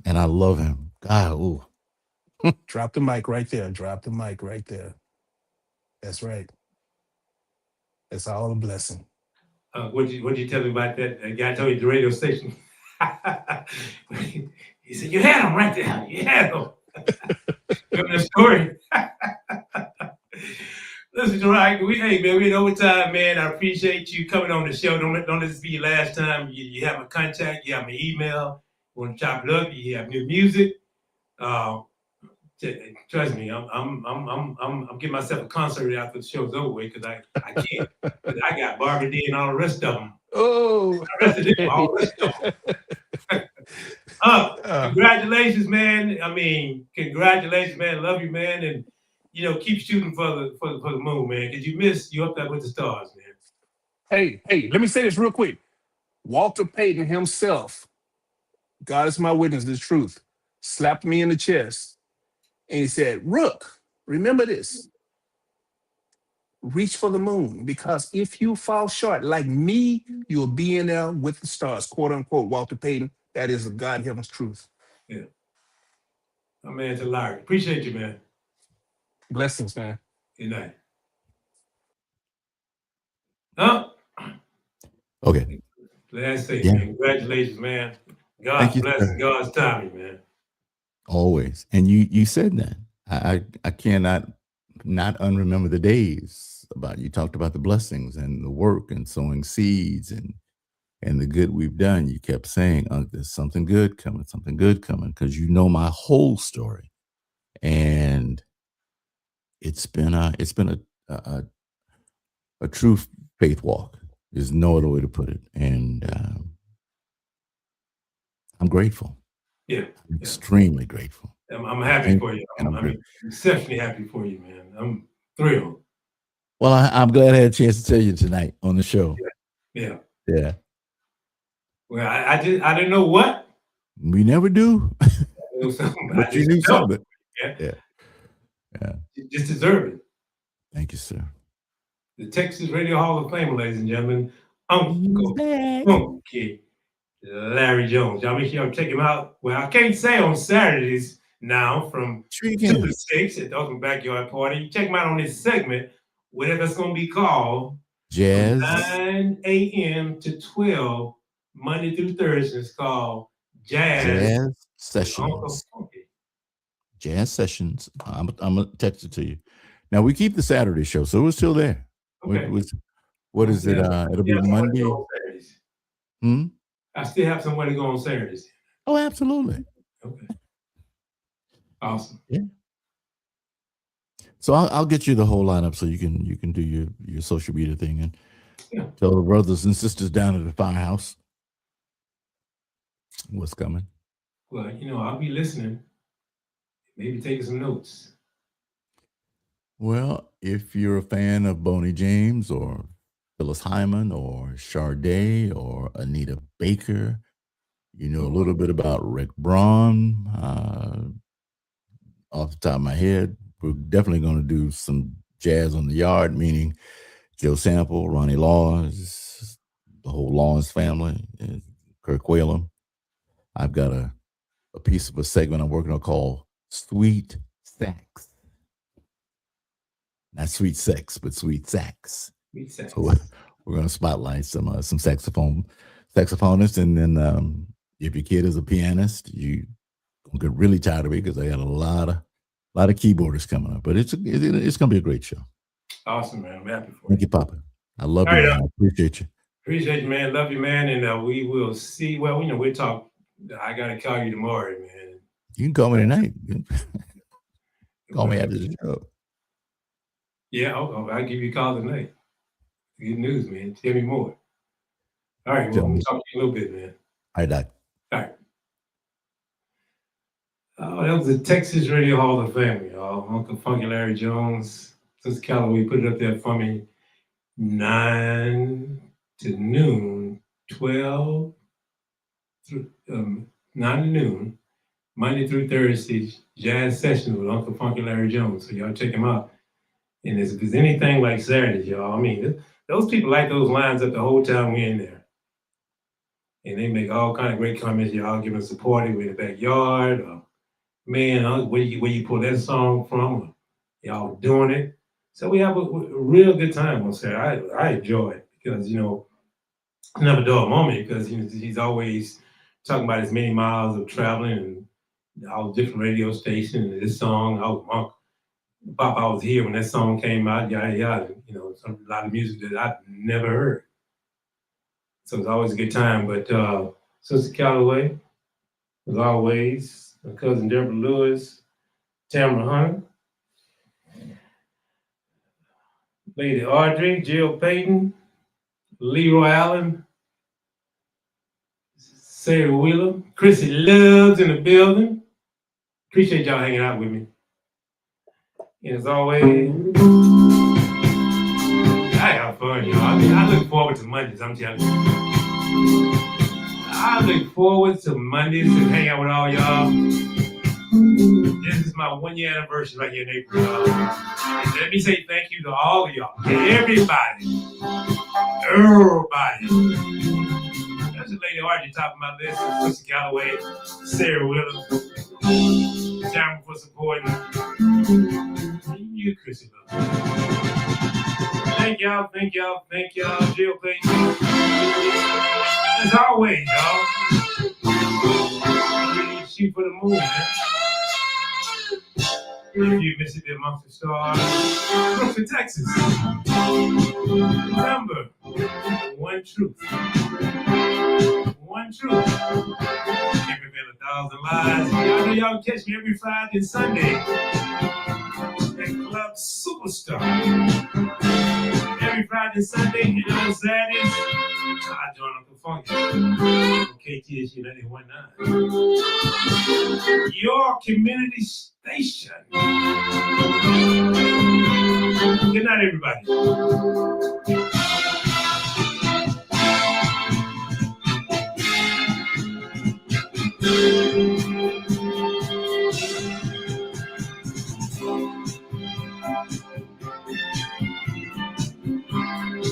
And I love him. God, ooh. Drop the mic right there. Drop the mic right there. That's right. It's all a blessing. What'd you tell me about that? The guy told you at the radio station. He said, you had him right there. You had him. Remember the story? Listen, Gerard, hey, man, we're in overtime, man. I appreciate you coming on the show. Don't let this be your last time. You have my contact. You have my email. You want to chop it up. You have new music. Trust me, I'm getting myself a concert after the show's over with, because I can't. Cause I got Barbara D and all the rest of them. Oh, all the rest of them. Congratulations, man. I mean, congratulations, man. Love you, man, and keep shooting for the moon, man. Cause you up there with the stars, man. Hey, let me say this real quick. Walter Payton himself, God is my witness, this truth, slapped me in the chest. And he said, Rook, remember this. Reach for the moon, because if you fall short like me, you'll be in there with the stars, quote unquote. Walter Payton, that is the God heaven's truth. Yeah. My man's Larry. Appreciate you, man. Blessings, man. Good night. Huh? Okay. Last thing, man. Congratulations, man. God's blessing, God's timing, man. Always. And you said that. I cannot not unremember the days about you talked about the blessings and the work and sowing seeds and the good we've done. You kept saying, there's something good coming, because you know my whole story. And it's been a true faith walk. There's no other way to put it. And I'm grateful. Yeah. I'm extremely grateful. I'm happy for you. I'm exceptionally happy for you, man. I'm thrilled. Well, I'm glad I had a chance to tell you tonight on the show. Yeah. Well, I didn't know what. We never do. But you knew something. Yeah. You just deserve it. Thank you, sir. The Texas Radio Hall of Fame, ladies and gentlemen, Uncle Funky Larry Jones. Y'all make sure y'all check him out. Well, I can't say on Saturdays now from 2 to 6 at the Open Backyard Party. Check him out on this segment, whatever it's going to be called. Jazz. 9 a.m. to 12, Monday through Thursday. It's called Jazz Sessions. Jazz Sessions. I'm going to text it to you. Now, we keep the Saturday show, so we're still there. Okay. What is it? It'll be Monday. I still have somewhere to go on Saturdays. Oh, absolutely. Okay. Awesome. Yeah. So I'll get you the whole lineup so you can do your social media thing and tell the brothers and sisters down at the firehouse what's coming. Well, I'll be listening. Maybe taking some notes. Well, if you're a fan of Boney James or Phyllis Hyman or Sade or Anita Baker, you know a little bit about Rick Braun. Off the top of my head, we're definitely going to do some jazz on the yard, meaning Joe Sample, Ronnie Laws, the whole Laws family, Kirk Whalum. I've got a piece of a segment I'm working on called Sweet Sax. Not sweet sex, but sweet sax. Sweet sax. So we're going to spotlight some saxophonists, and then if your kid is a pianist, you gonna get really tired of it because I got a lot of keyboardists coming up. But it's gonna be a great show. Awesome, man. I'm happy for Thank you. you, Papa. I love All you, right, man. I appreciate you. Appreciate you, man. Love you, man. And we will see. Well, we'll talk. I gotta call you tomorrow, man. You can call me tonight. Call me after the show. Yeah, I'll give you a call tonight. Good news, man. Tell me more. All right, well, we'll talk to you in a little bit, man. All right, Doc. All right. Oh, that was the Texas Radio Hall of Fame, y'all. Uncle Funky Larry Jones, Sister Calloway put it up there for me. 9 to noon, 12 through 9 to noon, Monday through Thursday, jazz sessions with Uncle Funky Larry Jones. So y'all check him out. And if there's anything like Saturdays, y'all, I mean, those people light those lines up the whole time we're in there. And they make all kind of great comments. Y'all giving support in the backyard. Or, man, where you pull that song from? Or, y'all doing it. So we have a real good time on Saturday. I enjoy it because, it's never a dull moment because he's always talking about his many miles of traveling and all different radio stations and this song. Pop, I was here when that song came out, yada, yada. A lot of music that I've never heard. So it's always a good time. But Sister Calloway, as always, my cousin Deborah Lewis, Tamara Hunter, Lady Audrey, Jill Payton, Leroy Allen, Sarah Wheeler, Chrissy Loves in the building. Appreciate y'all hanging out with me. And as always, I have fun, y'all. I look forward to Mondays, I'm telling you. I look forward to Mondays to hang out with all y'all. This is my 1-year anniversary right here in April, y'all. And let me say thank you to all of y'all. Everybody. That's the Lady Audrey top of my list. Sister Calloway, Sarah Wheeler. Time for supporting you, Chrissy. Thank y'all. Jill Payton. As always, y'all. Shoot for the moon, man. If you miss it, amongst the stars, look to Texas. Remember, one truth. One truth. Can't reveal 1,000 lies. Y'all know y'all catch me every Friday and Sunday at Club Superstar. Every Friday and Sunday, and on Saturdays, I join Uncle Funky on KTSU 91.9. Your community station. Good night, everybody.